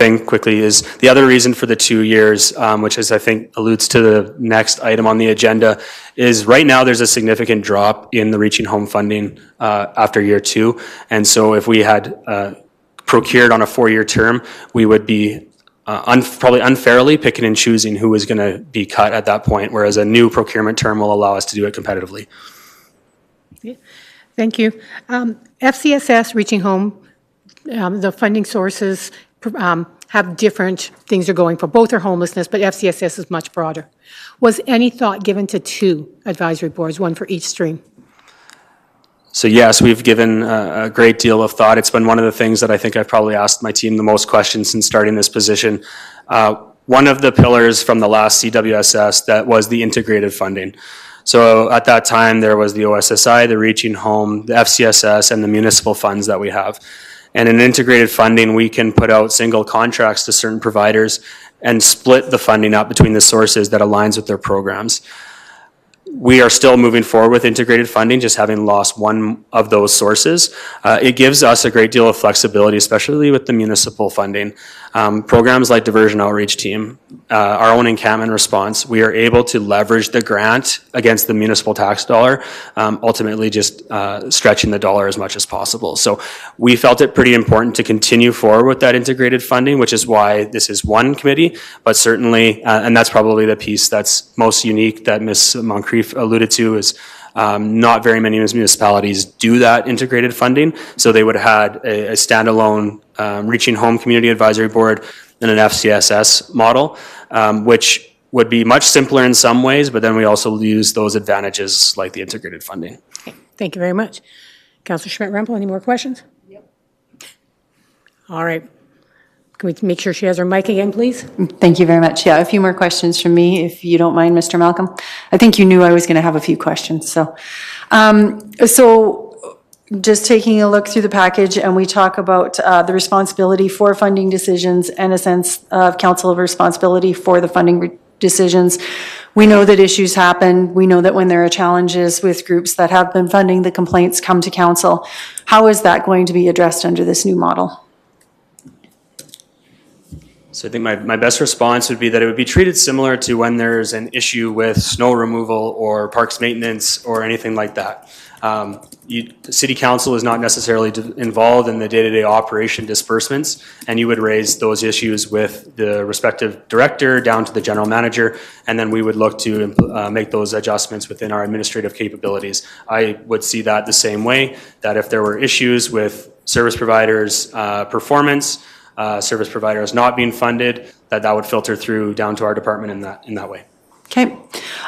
in quickly is the other reason for the 2 years, which is I think alludes to the next item on the agenda, is right now there's a significant drop in the Reaching Home funding after year 2. And so if we had procured on a 4-year term, we would be probably unfairly picking and choosing who was going to be cut at that point, whereas a new procurement term will allow us to do it competitively. Thank you. FCSS, Reaching Home, the funding sources have different things they're going for. Both are homelessness, but FCSS is much broader. Was any thought given to 2 advisory boards, one for each stream? So yes, we've given a great deal of thought. It's been one of the things that I think I've probably asked my team the most questions since starting this position. One of the pillars from the last CWSS that was the integrated funding. So at that time, there was the OSSI, the Reaching Home, the FCSS, and the municipal funds that we have. And in integrated funding, we can put out single contracts to certain providers and split the funding up between the sources that aligns with their programs. We are still moving forward with integrated funding, just having lost one of those sources. It gives us a great deal of flexibility, especially with the municipal funding. Programs like Diversion Outreach Team, our own encampment response, we are able to leverage the grant against the municipal tax dollar, ultimately just stretching the dollar as much as possible. So we felt it pretty important to continue forward with that integrated funding, which is why this is one committee, but certainly, and that's probably the piece that's most unique that Ms. Moncrief alluded to, is not very many municipalities do that integrated funding. So they would have had a standalone Reaching Home Community Advisory Board and an FCSS model, which would be much simpler in some ways, but then we also use those advantages like the integrated funding. Okay. Thank you very much. Councillor Schmidt-Rempel, any more questions? Yep. All right. Can we make sure she has her mic again, please? Thank you very much. Yeah, a few more questions from me, if you don't mind, Mr. Malcolm. I think you knew I was going to have a few questions. So just taking a look through the package, and we talk about the responsibility for funding decisions and a sense of council of responsibility for the funding decisions. We know that issues happen. We know that when there are challenges with groups that have been funding, the complaints come to council. How is that going to be addressed under this new model? So I think my best response would be that it would be treated similar to when there's an issue with snow removal or parks maintenance or anything like that. The city council is not necessarily involved in the day-to-day operation disbursements, and you would raise those issues with the respective director down to the general manager, and then we would look to make those adjustments within our administrative capabilities. I would see that the same way, that if there were issues with service providers' performance, service providers not being funded, that would filter through down to our department in that way. Okay.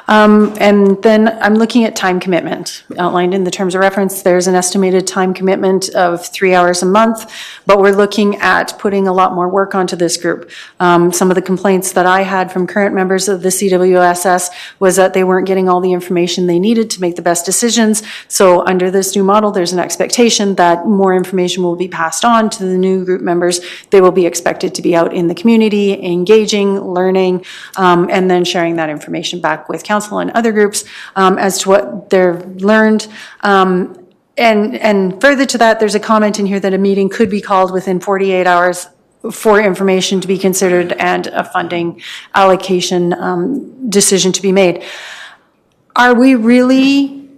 And then I'm looking at time commitment. Outlined in the terms of reference, there's an estimated time commitment of 3 hours a month, but we're looking at putting a lot more work onto this group. Some of the complaints that I had from current members of the CWSS was that they weren't getting all the information they needed to make the best decisions. So under this new model, there's an expectation that more information will be passed on to the new group members. They will be expected to be out in the community, engaging, learning, and then sharing that information back with council and other groups as to what they've learned. And further to that, there's a comment in here that a meeting could be called within 48 hours for information to be considered and a funding allocation decision to be made. Are we really,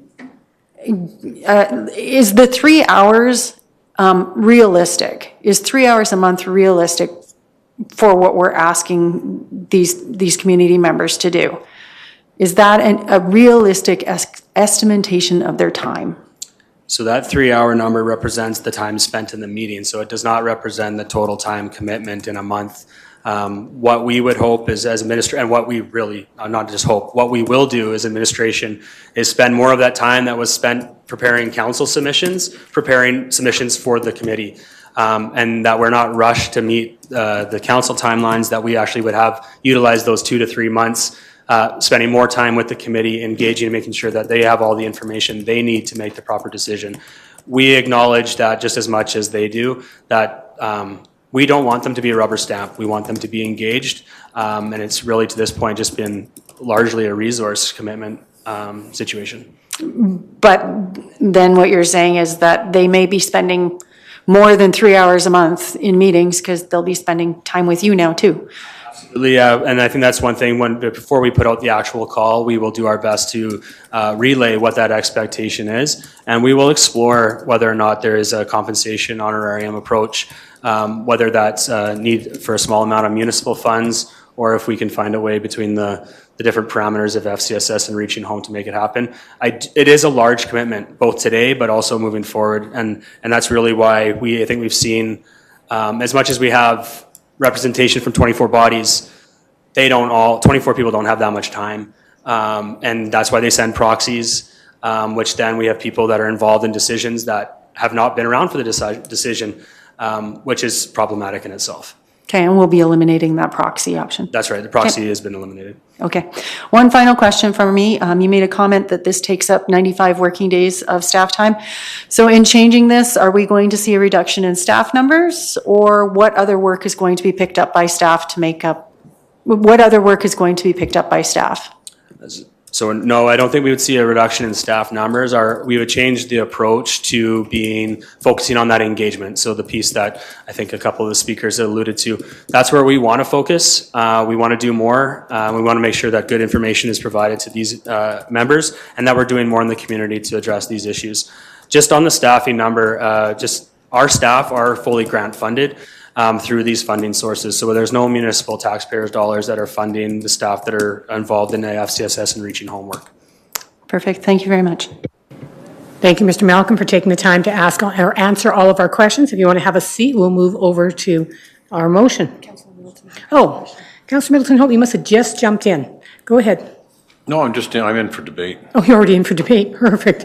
is the 3 hours realistic? Is 3 hours a month realistic for what we're asking these community members to do? Is that a realistic estimation of their time? So that 3-hour number represents the time spent in the meeting, so it does not represent the total time commitment in a month. What we would hope is as administration, and what we really, not just hope, what we will do as administration is spend more of that time that was spent preparing council submissions, preparing submissions for the committee. And that we're not rushed to meet the council timelines, that we actually would have utilized those 2 to 3 months, spending more time with the committee, engaging and making sure that they have all the information they need to make the proper decision. We acknowledge that just as much as they do, that we don't want them to be a rubber stamp. We want them to be engaged. And it's really to this point just been largely a resource commitment situation. But then what you're saying is that they may be spending more than 3 hours a month in meetings because they'll be spending time with you now too. Yeah, and I think that's one thing, before we put out the actual call, we will do our best to relay what that expectation is, and we will explore whether or not there is a compensation honorarium approach, whether that's need for a small amount of municipal funds, or if we can find a way between the different parameters of FCSS and Reaching Home to make it happen. It is a large commitment, both today but also moving forward, and that's really why I think we've seen, as much as we have representation from 24 bodies, 24 people don't have that much time. And that's why they send proxies, which then we have people that are involved in decisions that have not been around for the decision, which is problematic in itself. Okay, and we'll be eliminating that proxy option. That's right, the proxy has been eliminated. Okay. One final question from me. You made a comment that this takes up 95 working days of staff time. So in changing this, are we going to see a reduction in staff numbers, or what other work is going to be picked up by staff to make up, what other work is going to be picked up by staff? So no, I don't think we would see a reduction in staff numbers. We would change the approach to focusing on that engagement. So the piece that I think a couple of the speakers alluded to, that's where we want to focus. We want to do more. We want to make sure that good information is provided to these members, and that we're doing more in the community to address these issues. Just on the staffing number, our staff are fully grant funded through these funding sources. So there's no municipal taxpayers' dollars that are funding the staff that are involved in the FCSS and Reaching Home work. Perfect. Thank you very much. Thank you, Mr. Malcolm, for taking the time to ask or answer all of our questions. If you want to have a seat, we'll move over to our motion. Oh, Councillor Middleton Hope, you must have just jumped in. Go ahead. No, I'm in for debate. Oh, you're already in for debate. Perfect.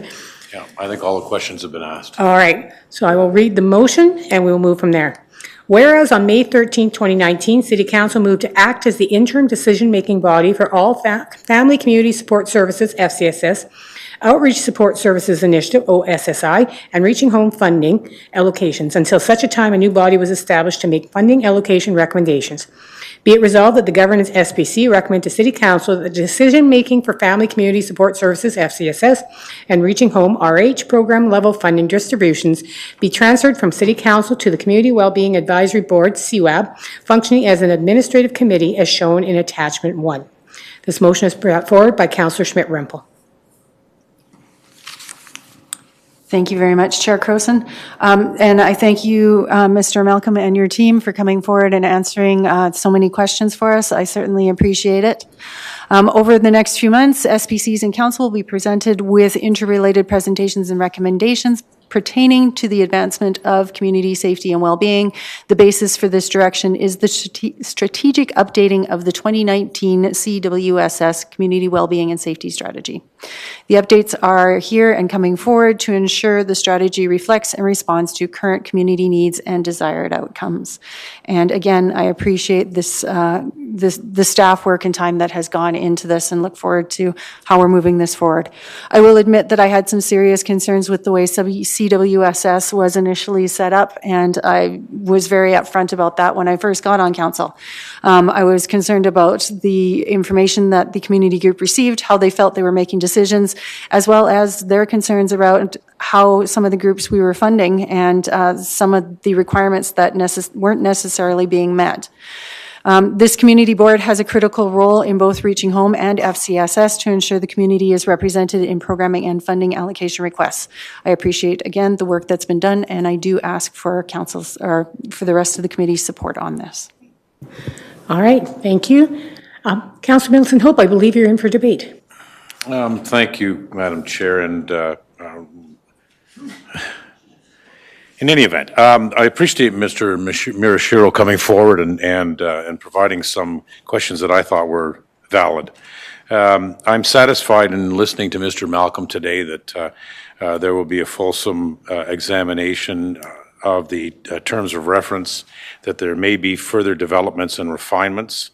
Yeah, I think all the questions have been asked. All right. So I will read the motion and we will move from there. Whereas on May 13, 2019, City Council moved to act as the interim decision-making body for all Family Community Support Services, FCSS, Outreach Support Services Initiative, OSSI, and Reaching Home funding allocations until such a time a new body was established to make funding allocation recommendations. Be it resolved that the Governance SPC recommend to City Council that the decision-making for Family Community Support Services, FCSS, and Reaching Home, RH, program level funding distributions be transferred from City Council to the Community Wellbeing Advisory Board, CWAB, functioning as an administrative committee as shown in Attachment 1. This motion is brought forward by Councillor Schmidt-Rempel. Thank you very much, Chair Croson. And I thank you, Mr. Malcolm, and your team for coming forward and answering so many questions for us. I certainly appreciate it. Over the next few months, SPCs and Council will be presented with interrelated presentations and recommendations pertaining to the advancement of community safety and well-being. The basis for this direction is the strategic updating of the 2019 CWSS Community Wellbeing and Safety Strategy. The updates are here and coming forward to ensure the strategy reflects and responds to current community needs and desired outcomes. And again, I appreciate the staff work and time that has gone into this and look forward to how we're moving this forward. I will admit that I had some serious concerns with the way CWSS was initially set up, and I was very upfront about that when I first got on council. I was concerned about the information that the community group received, how they felt they were making decisions, as well as their concerns about how some of the groups we were funding and some of the requirements that weren't necessarily being met. This community board has a critical role in both Reaching Home and FCSS to ensure the community is represented in programming and funding allocation requests. I appreciate, again, the work that's been done, and I do ask for council's, or for the rest of the committee's support on this. All right, thank you. Councillor Middleton Hope, I believe you're in for debate. Thank you, Madam Chair, and in any event, I appreciate Mr. Miyashiro coming forward and providing some questions that I thought were valid. I'm satisfied in listening to Mr. Malcolm today that there will be a fulsome examination of the terms of reference, that there may be further developments and refinements,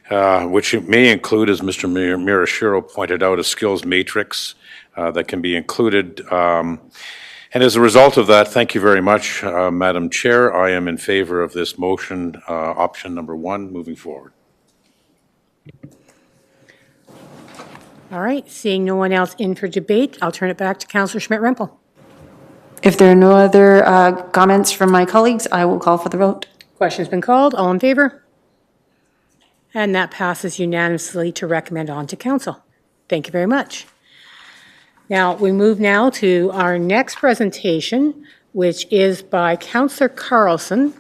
which may include, as Mr. Miyashiro pointed out, a skills matrix that can be included. And as a result of that, thank you very much, Madam Chair. I am in favor of this motion, option number 1, moving forward. All right, seeing no one else in for debate, I'll turn it back to Councillor Schmidt-Rempel. If there are no other comments from my colleagues, I will call for the vote. Question's been called. All in favor? And that passes unanimously to recommend on to council. Thank you very much. Now, we move now to our next presentation, which is by Councillor Carlson,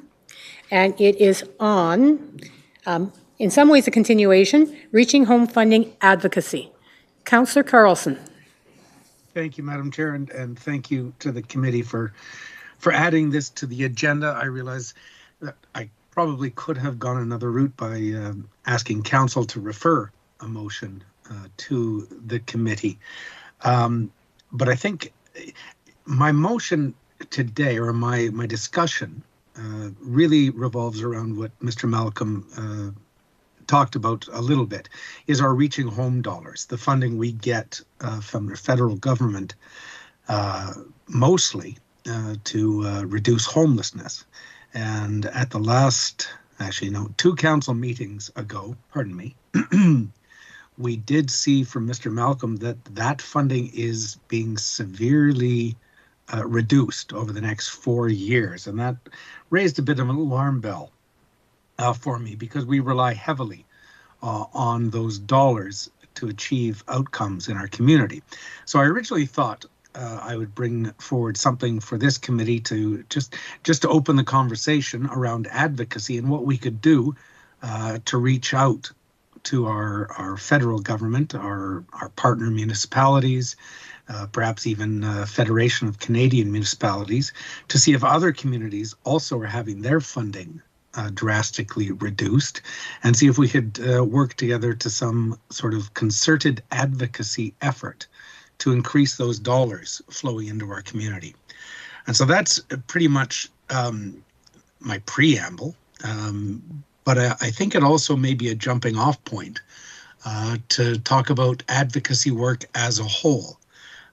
and it is on, in some ways, a continuation, Reaching Home Funding Advocacy. Councillor Carlson. Thank you, Madam Chair, and thank you to the committee for adding this to the agenda. I realize that I probably could have gone another route by asking council to refer a motion to the committee. But I think my motion today, or my discussion, really revolves around what Mr. Malcolm talked about a little bit, is our Reaching Home dollars, the funding we get from the federal government, mostly to reduce homelessness. And at the last, two council meetings ago, we did see from Mr. Malcolm that funding is being severely reduced over the next 4 years. And that raised a bit of an alarm bell for me, because we rely heavily on those dollars to achieve outcomes in our community. So I originally thought I would bring forward something for this committee to just to open the conversation around advocacy and what we could do to reach out to our federal government, our partner municipalities, perhaps even Federation of Canadian Municipalities, to see if other communities also are having their funding drastically reduced, and see if we could work together to some sort of concerted advocacy effort to increase those dollars flowing into our community. And so that's pretty much my preamble, but I think it also may be a jumping off point to talk about advocacy work as a whole.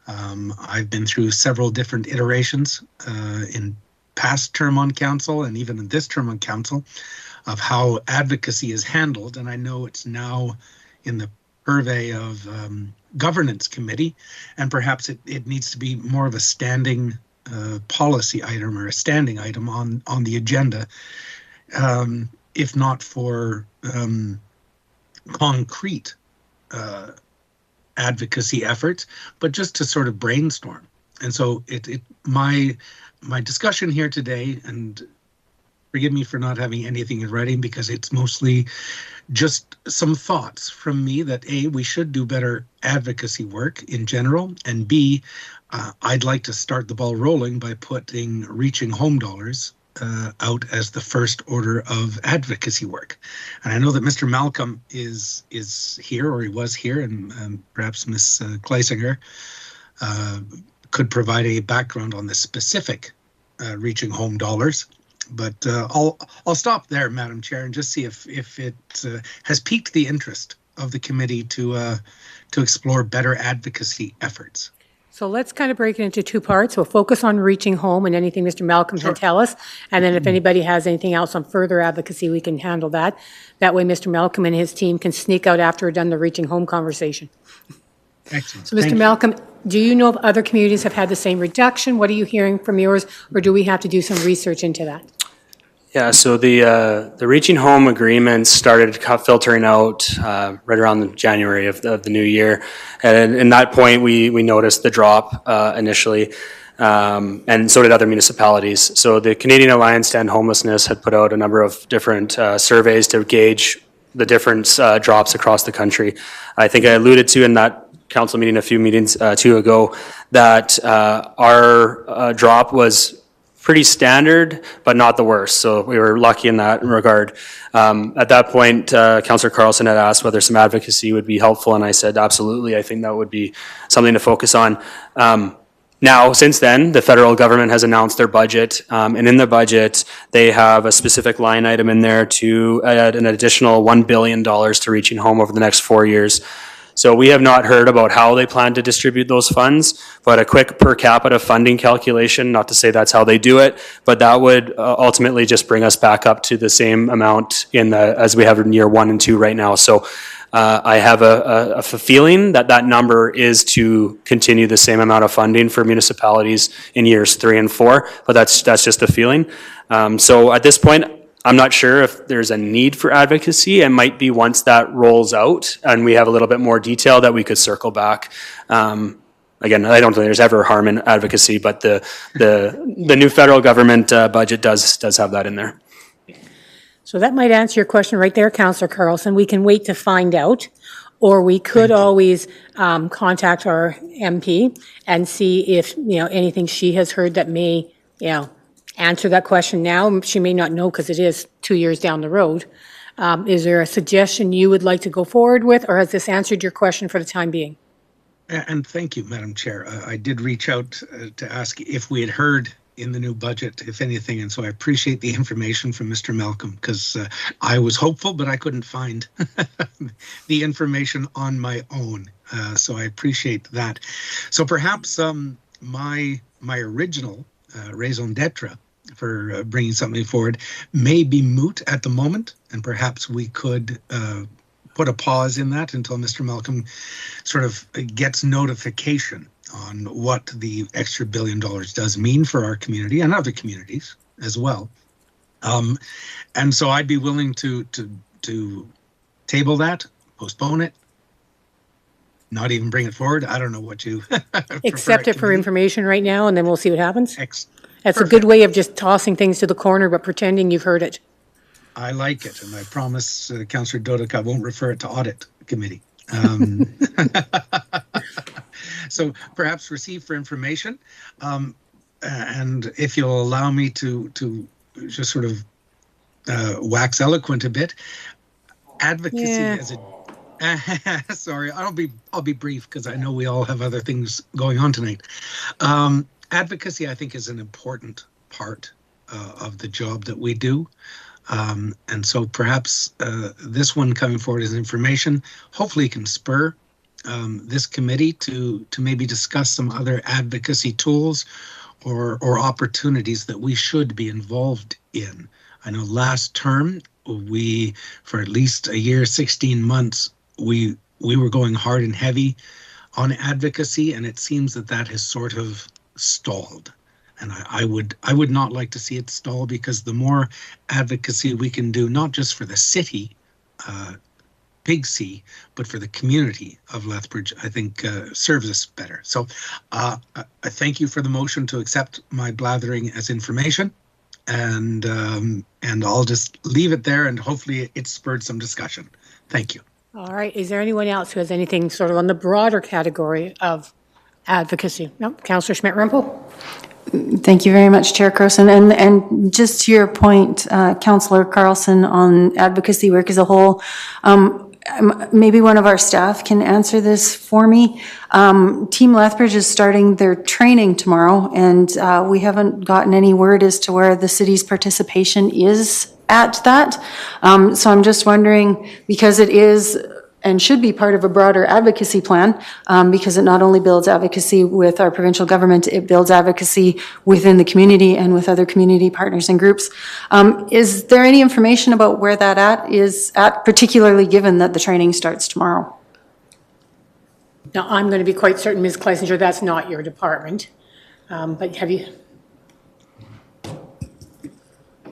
I've been through several different iterations in past term on council and even in this term on council of how advocacy is handled, and I know it's now in the purvey of governance committee, and perhaps it needs to be more of a standing policy item or a standing item on the agenda, if not for concrete advocacy efforts, but just to sort of brainstorm. And so my discussion here today, and forgive me for not having anything in writing because it's mostly just some thoughts from me that A, we should do better advocacy work in general, and B, I'd like to start the ball rolling by putting Reaching Home dollars out as the first order of advocacy work. And I know that Mr. Malcolm is here, or he was here, and perhaps Ms. Kleisinger could provide a background on the specific Reaching Home dollars. But I'll stop there, Madam Chair, and just see if it has piqued the interest of the committee to explore better advocacy efforts. So let's kind of break it into two parts. We'll focus on Reaching Home and anything Mr. Malcolm can tell us. And then if anybody has anything else on further advocacy, we can handle that. That way Mr. Malcolm and his team can sneak out after we're done the Reaching Home conversation. Excellent. So Mr. Malcolm, do you know if other communities have had the same reduction? What are you hearing from yours? Or do we have to do some research into that? Yeah, so the Reaching Home agreements started filtering out right around January of the new year. And in that point, we noticed the drop initially, and so did other municipalities. So the Canadian Alliance to End Homelessness had put out a number of different surveys to gauge the different drops across the country. I think I alluded to in that council meeting a few meetings two ago that our drop was pretty standard, but not the worst. So we were lucky in that regard. At that point, Councillor Carlson had asked whether some advocacy would be helpful, and I said, absolutely, I think that would be something to focus on. Now, since then, the federal government has announced their budget, and in the budget, they have a specific line item in there to add an additional $1 billion to Reaching Home over the next 4 years. So we have not heard about how they plan to distribute those funds, but a quick per capita funding calculation, not to say that's how they do it, but that would ultimately just bring us back up to the same amount as we have in year 1 and 2 right now. So I have a feeling that that number is to continue the same amount of funding for municipalities in years 3 and 4, but that's just a feeling. So at this point, I'm not sure if there's a need for advocacy. It might be once that rolls out and we have a little bit more detail that we could circle back. Again, I don't think there's ever harm in advocacy, but the new federal government budget does have that in there. So that might answer your question right there, Councillor Carlson. We can wait to find out, or we could always contact our MP and see if, anything she has heard that may, answer that question now. She may not know because it is 2 years down the road. Is there a suggestion you would like to go forward with, or has this answered your question for the time being? And thank you, Madam Chair. I did reach out to ask if we had heard in the new budget, if anything, and so I appreciate the information from Mr. Malcolm, because I was hopeful, but I couldn't find the information on my own. So I appreciate that. So perhaps my original raison d'etre for bringing something forward may be moot at the moment, and perhaps we could put a pause in that until Mr. Malcolm sort of gets notification on what the extra $1 billion does mean for our community and other communities as well. And so I'd be willing to table that, postpone it, not even bring it forward. I don't know what you Accept it for information right now, and then we'll see what happens. That's Perfect. a good way of just tossing things to the corner, but pretending you've heard it. I like it, and I promise Councillor Dodick I won't refer it to audit committee. So perhaps receive for information, and if you'll allow me to just sort of wax eloquent a bit, advocacy as a sorry, I'll be brief because I know we all have other things going on tonight. Advocacy, I think, is an important part of the job that we do. And so perhaps this one coming forward as information hopefully can spur this committee to maybe discuss some other advocacy tools or opportunities that we should be involved in. I know last term, we, for at least a year, 16 months, we were going hard and heavy on advocacy, and it seems that has sort of stalled. And I would not like to see it stall, because the more advocacy we can do, not just for the city, Big C, but for the community of Lethbridge, I think serves us better. So I thank you for the motion to accept my blathering as information, and I'll just leave it there, and hopefully it spurred some discussion. Thank you. All right. Is there anyone else who has anything sort of on the broader category of advocacy? No? Councillor Schmidt-Rempel? Thank you very much, Chair Croson. And just to your point, Councillor Carlson, on advocacy work as a whole, maybe one of our staff can answer this for me. Team Lethbridge is starting their training tomorrow, and we haven't gotten any word as to where the city's participation is at that. So I'm just wondering, because it is and should be part of a broader advocacy plan, because it not only builds advocacy with our provincial government, it builds advocacy within the community and with other community partners and groups. Is there any information about where that is at, particularly given that the training starts tomorrow? Now, I'm going to be quite certain, Ms. Kleisinger, that's not your department. But have you?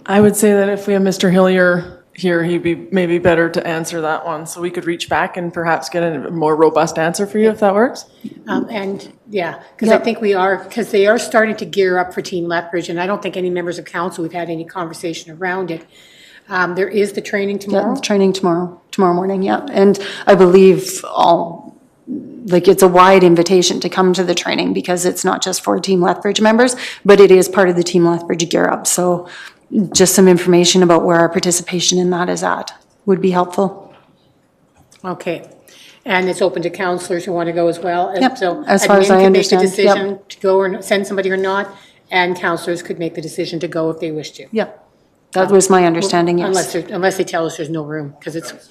I would say that if we have Mr. Hillier here, he'd be maybe better to answer that one. So we could reach back and perhaps get a more robust answer for you, if that works. And yeah, because I think because they are starting to gear up for Team Lethbridge, and I don't think any members of council, we've had any conversation around it. There is the training tomorrow? Yeah, the training tomorrow morning, yeah. And I believe it's a wide invitation to come to the training, because it's not just for Team Lethbridge members, but it is part of the Team Lethbridge Gear Up. So just some information about where our participation in that is at would be helpful. Okay. And it's open to councillors who want to go as well? Yep, So as far as I understand. Admin could make the decision to go or send somebody or not, and councillors could make the decision to go if they wish to? Yep. That was my understanding, yes. Unless they tell us there's no room, because it's...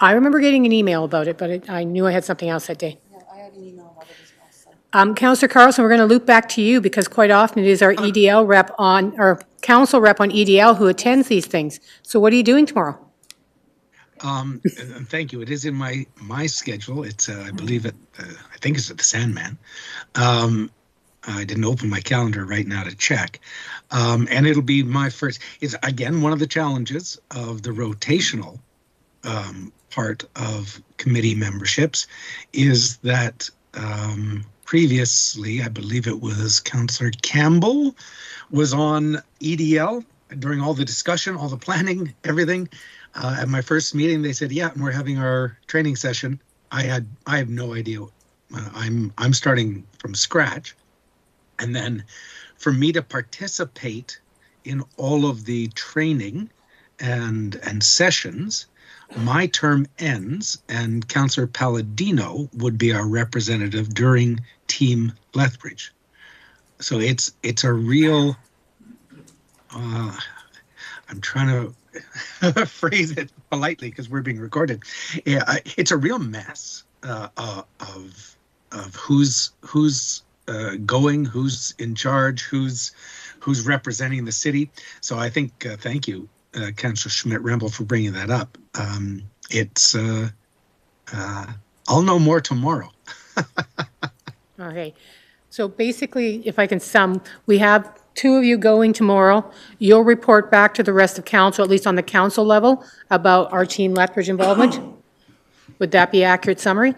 I remember getting an email about it, but I knew I had something else that day. Yeah, I had an email about it as well. Councillor Carlson, we're going to loop back to you, because quite often it is our EDL rep or council rep on EDL who attends these things. So what are you doing tomorrow? And thank you. It is in my schedule. It's I believe I think it's at the Sandman. I didn't open my calendar right now to check, and it'll be my first. It's again one of the challenges of the rotational part of committee memberships is that previously, I believe it was Councillor Campbell was on EDL during all the discussion, all the planning, everything. At my first meeting, they said, "Yeah, we're having our training session." I have no idea. I'm starting from scratch, and then for me to participate in all of the training and sessions, my term ends, and Councillor Palladino would be our representative during Team Lethbridge. So it's a real. I'm trying to phrase it politely because we're being recorded. Yeah, it's a real mess of who's going, who's in charge, who's representing the city. So I think thank you, Councillor Schmidt-Rempel, for bringing that up. It's I'll know more tomorrow. Okay. So basically, if I can sum, we have 2 of you going tomorrow. You'll report back to the rest of council, at least on the council level, about our Team Lethbridge involvement. Would that be accurate summary?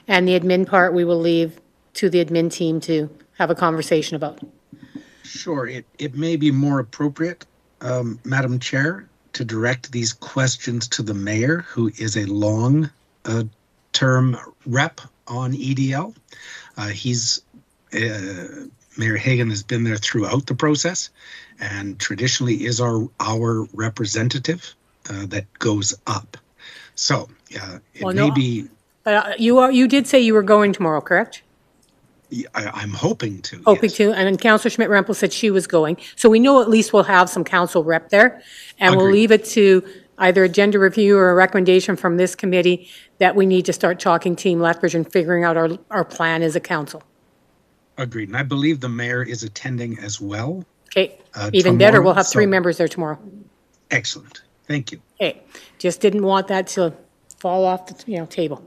And the admin part, we will leave to the admin team to have a conversation about. Sure, it may be more appropriate, Madam Chair, to direct these questions to the mayor, who is a long-term rep on EDL. Mayor Hagan has been there throughout the process and traditionally is our representative that goes up. So it may be... You did say you were going tomorrow, correct? I'm hoping to. Hoping yes. to, and then Councillor Schmidt-Rempel said she was going. So we know at least we'll have some council rep there, and we'll Agreed. leave it to either agenda review or a recommendation from this committee that we need to start talking Team Lethbridge and figuring out our plan as a council. Agreed. And I believe the mayor is attending as well. Okay, even better, tomorrow, we'll have 3 so- members there tomorrow. Excellent. Thank you. Okay, just didn't want that to fall off the table.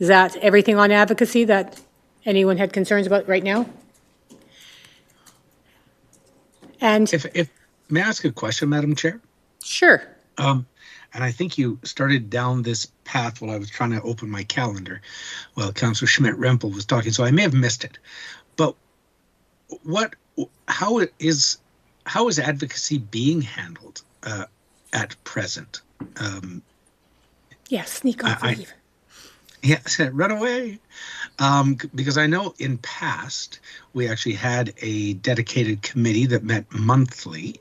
Is that everything on advocacy that anyone had concerns about right now? And If may I ask a question, Madam Chair? sure, And I think you started down this path while I was trying to open my calendar while Councillor Schmidt-Rempel was talking, so I may have missed it. But how is advocacy being handled at present? yeah, sneak off I- leave. Yeah, run away. Because I know in past, we actually had a dedicated committee that met monthly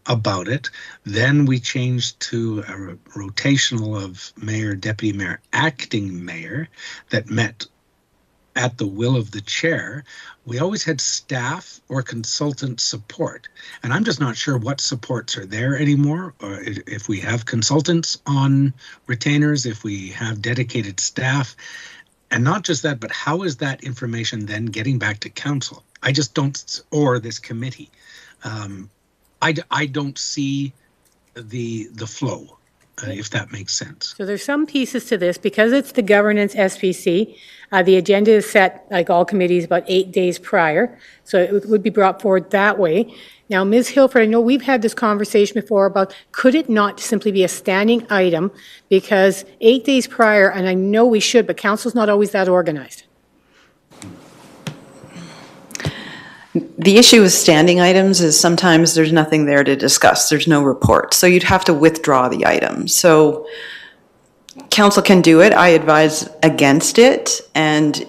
about it. Then we changed to a rotational of mayor, deputy mayor, acting mayor that met at the will of the chair. We always had staff or consultant support. And I'm just not sure what supports are there anymore, or if we have consultants on retainers, if we have dedicated staff. And not just that, but how is that information then getting back to council? I just don't, or this committee. I don't see the flow, if that makes sense. So there's some pieces to this, because it's the governance SPC, the agenda is set, like all committees, about 8 days prior, so it would be brought forward that way. Now, Ms. Hilford, I know we've had this conversation before about, could it not simply be a standing item, because 8 days prior, and I know we should, but council's not always that organized. The issue with standing items is sometimes there's nothing there to discuss. There's no report. So you'd have to withdraw the item. So council can do it. I advise against it, and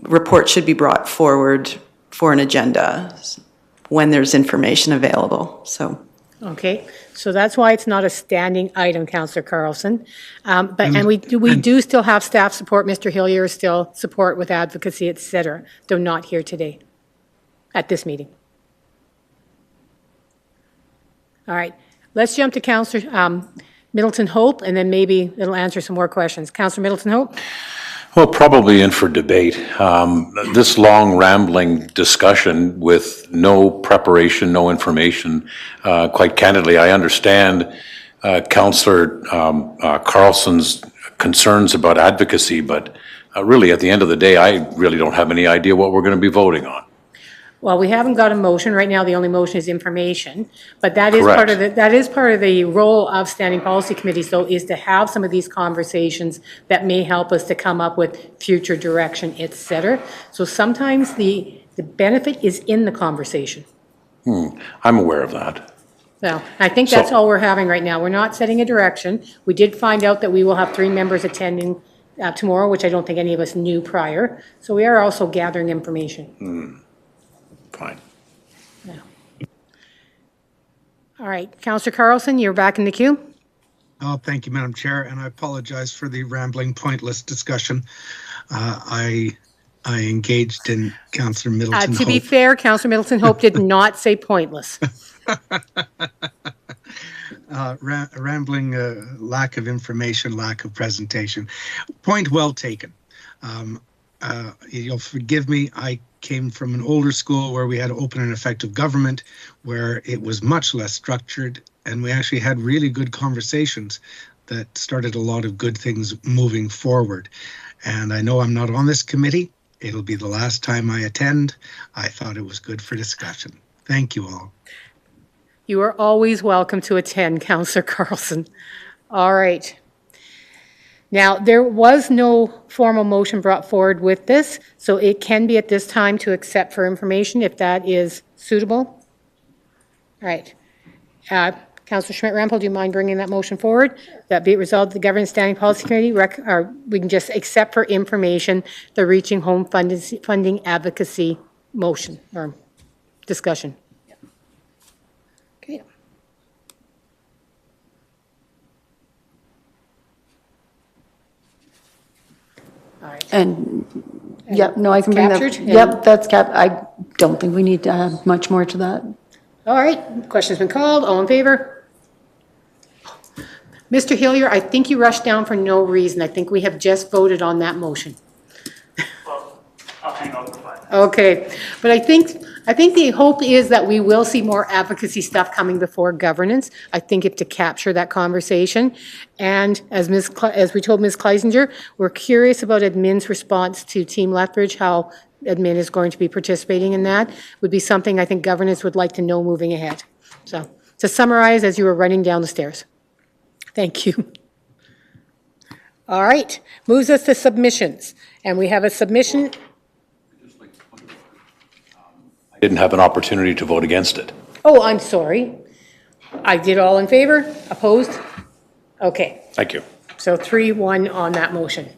report should be brought forward for an agenda when there's information available. So. Okay, so that's why it's not a standing item, Councillor Carlson. And we do still have staff support, Mr. Hillier still support with advocacy, et cetera, though not here today at this meeting. All right, let's jump to Councillor Middleton Hope, and then maybe it'll answer some more questions. Councillor Middleton Hope? Well, probably in for debate. This long rambling discussion with no preparation, no information, quite candidly, I understand Councillor Carlson's concerns about advocacy, but really, at the end of the day, I really don't have any idea what we're going to be voting on. Well, we haven't got a motion. Right now, the only motion is information. But that is part of the role of standing policy committees, though, is to have some of these conversations that may help us to come up with future direction, et cetera. So sometimes the benefit is in the conversation. I'm aware of that. So I think that's all we're having right now. We're not setting a direction. We did find out that we will have 3 members attending tomorrow, which I don't think any of us knew prior. So we are also gathering information. Fine. Yeah. All right, Councillor Carlson, you're back in the queue. Oh, thank you, Madam Chair, and I apologize for the rambling, pointless discussion. I engaged in Councillor Middleton To be Hope. fair, Councillor Middleton Hope did not say pointless. Rambling, lack of information, lack of presentation. Point well taken. You'll forgive me, I came from an older school where we had open and effective government, where it was much less structured, and we actually had really good conversations that started a lot of good things moving forward. And I know I'm not on this committee. It'll be the last time I attend. I thought it was good for discussion. Thank you all. You are always welcome to attend, Councillor Carlson. All right. Now, there was no formal motion brought forward with this, so it can be at this time to accept for information if that is suitable. All right. Councillor Schmidt-Rampel, do you mind bringing that motion forward? That be it resolved, the Governance Standing Policy Committee, we can just accept for information the Reaching Home Funding Advocacy motion or discussion. Okay. All right. And, yep, no, I can bring that. Captured? Yep, that's I don't think we need to add much more to that. All right, question's been called. All in favor? Mr. Hillier, I think you rushed down for no reason. I think we have just voted on that motion. Well, I'll hang out for 5 minutes. Okay, but I think the hope is that we will see more advocacy stuff coming before governance. I think if to capture that conversation. And as we told Ms. Kleisinger, we're curious about admin's response to Team Lethbridge, how admin is going to be participating in that. Would be something I think governance would like to know moving ahead. So to summarize as you were running down the stairs. Thank you. All right, moves us to submissions. And we have a submission. I didn't have an opportunity to vote against it. Oh, I'm sorry. I did all in favor? Opposed? Okay. Thank you. So 3-1 on that motion.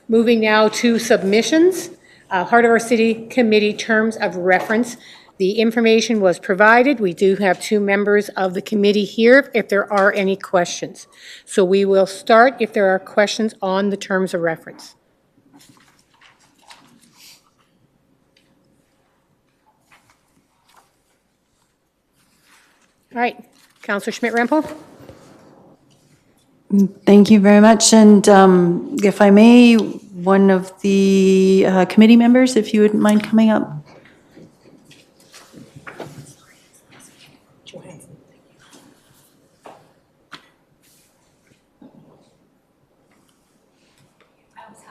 Moving now to submissions. Heart of our City Committee terms of reference. The information was provided. We do have 2 members of the committee here if there are any questions. So we will start if there are questions on the terms of reference. All right, Councillor Schmidt-Rampel. Thank you very much. And if I may, one of the committee members, if you wouldn't mind coming up.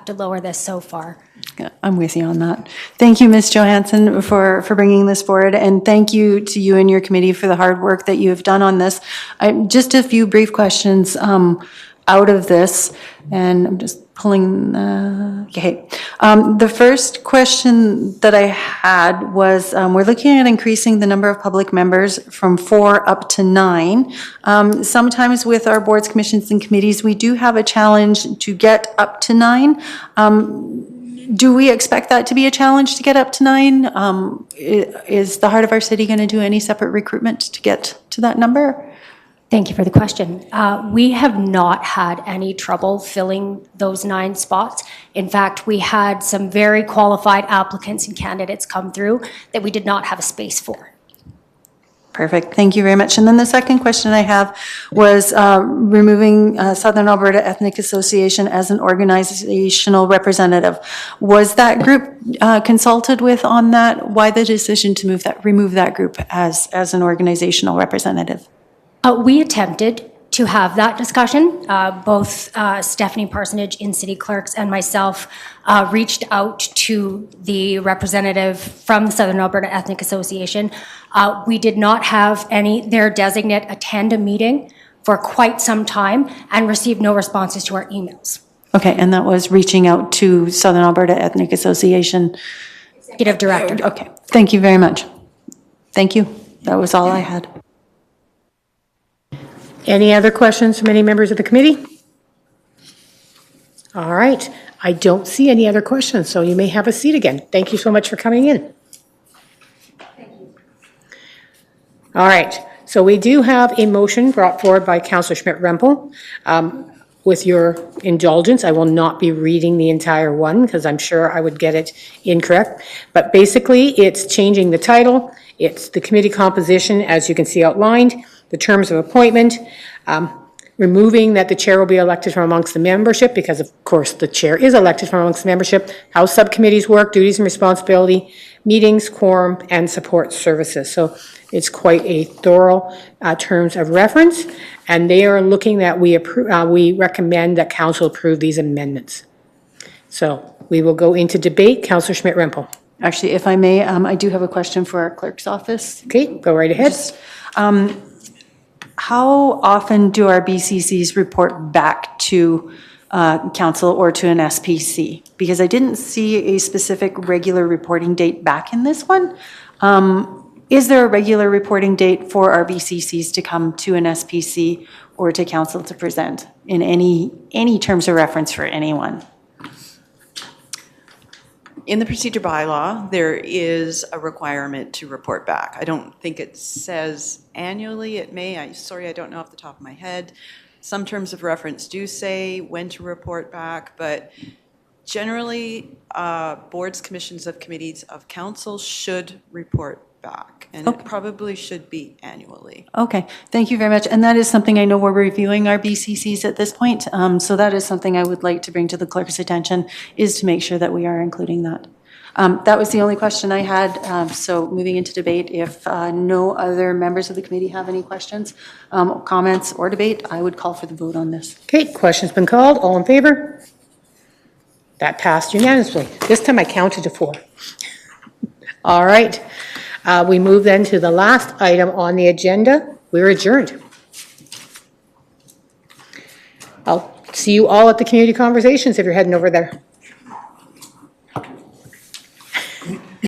To lower this so far. I'm with you on that. Thank you, Ms. Johansson, for bringing this forward, and thank you to you and your committee for the hard work that you have done on this. Just a few brief questions out of this, and I'm just pulling, okay. The first question that I had was, we're looking at increasing the number of public members from 4 up to 9. Sometimes with our boards, commissions, and committees, we do have a challenge to get up to 9. Do we expect that to be a challenge to get up to 9? Is the Heart of our City going to do any separate recruitment to get to that number? Thank you for the question. We have not had any trouble filling those 9 spots. In fact, we had some very qualified applicants and candidates come through that we did not have a space for. Perfect, thank you very much. And then the second question I have was removing Southern Alberta Ethnic Association as an organizational representative. Was that group consulted with on that? Why the decision to remove that group as an organizational representative? We attempted to have that discussion. Both Stephanie Parsonage in City Clerks and myself reached out to the representative from the Southern Alberta Ethnic Association. We did not have their designate attend a meeting for quite some time and received no responses to our emails. Okay, and that was reaching out to Southern Alberta Ethnic Association? Executive Director. Okay, thank you very much. Thank you, that was all I had. Any other questions from any members of the committee? All right, I don't see any other questions, so you may have a seat again. Thank you so much for coming in. All right, so we do have a motion brought forward by Councillor Schmidt-Rempel. With your indulgence, I will not be reading the entire one because I'm sure I would get it incorrect. But basically, it's changing the title, it's the committee composition, as you can see outlined, the terms of appointment, removing that the chair will be elected from amongst the membership, because of course the chair is elected from amongst the membership, how subcommittees work, duties and responsibility, meetings, quorum, and support services. So it's quite a thorough terms of reference, and they are looking that we recommend that council approve these amendments. So we will go into debate. Councillor Schmidt-Rempel. Actually, if I may, I do have a question for our clerk's office. Okay, go right ahead. How often do our BCCs report back to council or to an SPC? Because I didn't see a specific regular reporting date back in this one. Is there a regular reporting date for our BCCs to come to an SPC or to council to present in any terms of reference for anyone? In the procedure bylaw, there is a requirement to report back. I don't think it says annually. It may. Sorry, I don't know off the top of my head. Some terms of reference do say when to report back, but generally, boards, commissions of committees of council should report back, and it probably should be annually. Okay, thank you very much. And that is something I know we're reviewing our BCCs at this point. So that is something I would like to bring to the clerk's attention, is to make sure that we are including that. That was the only question I had. So moving into debate, if no other members of the committee have any questions, comments, or debate, I would call for the vote on this. Okay, question's been called. All in favor? That passed unanimously. This time I counted to 4. All right. We move then to the last item on the agenda. We're adjourned. I'll see you all at the community conversations if you're heading over there.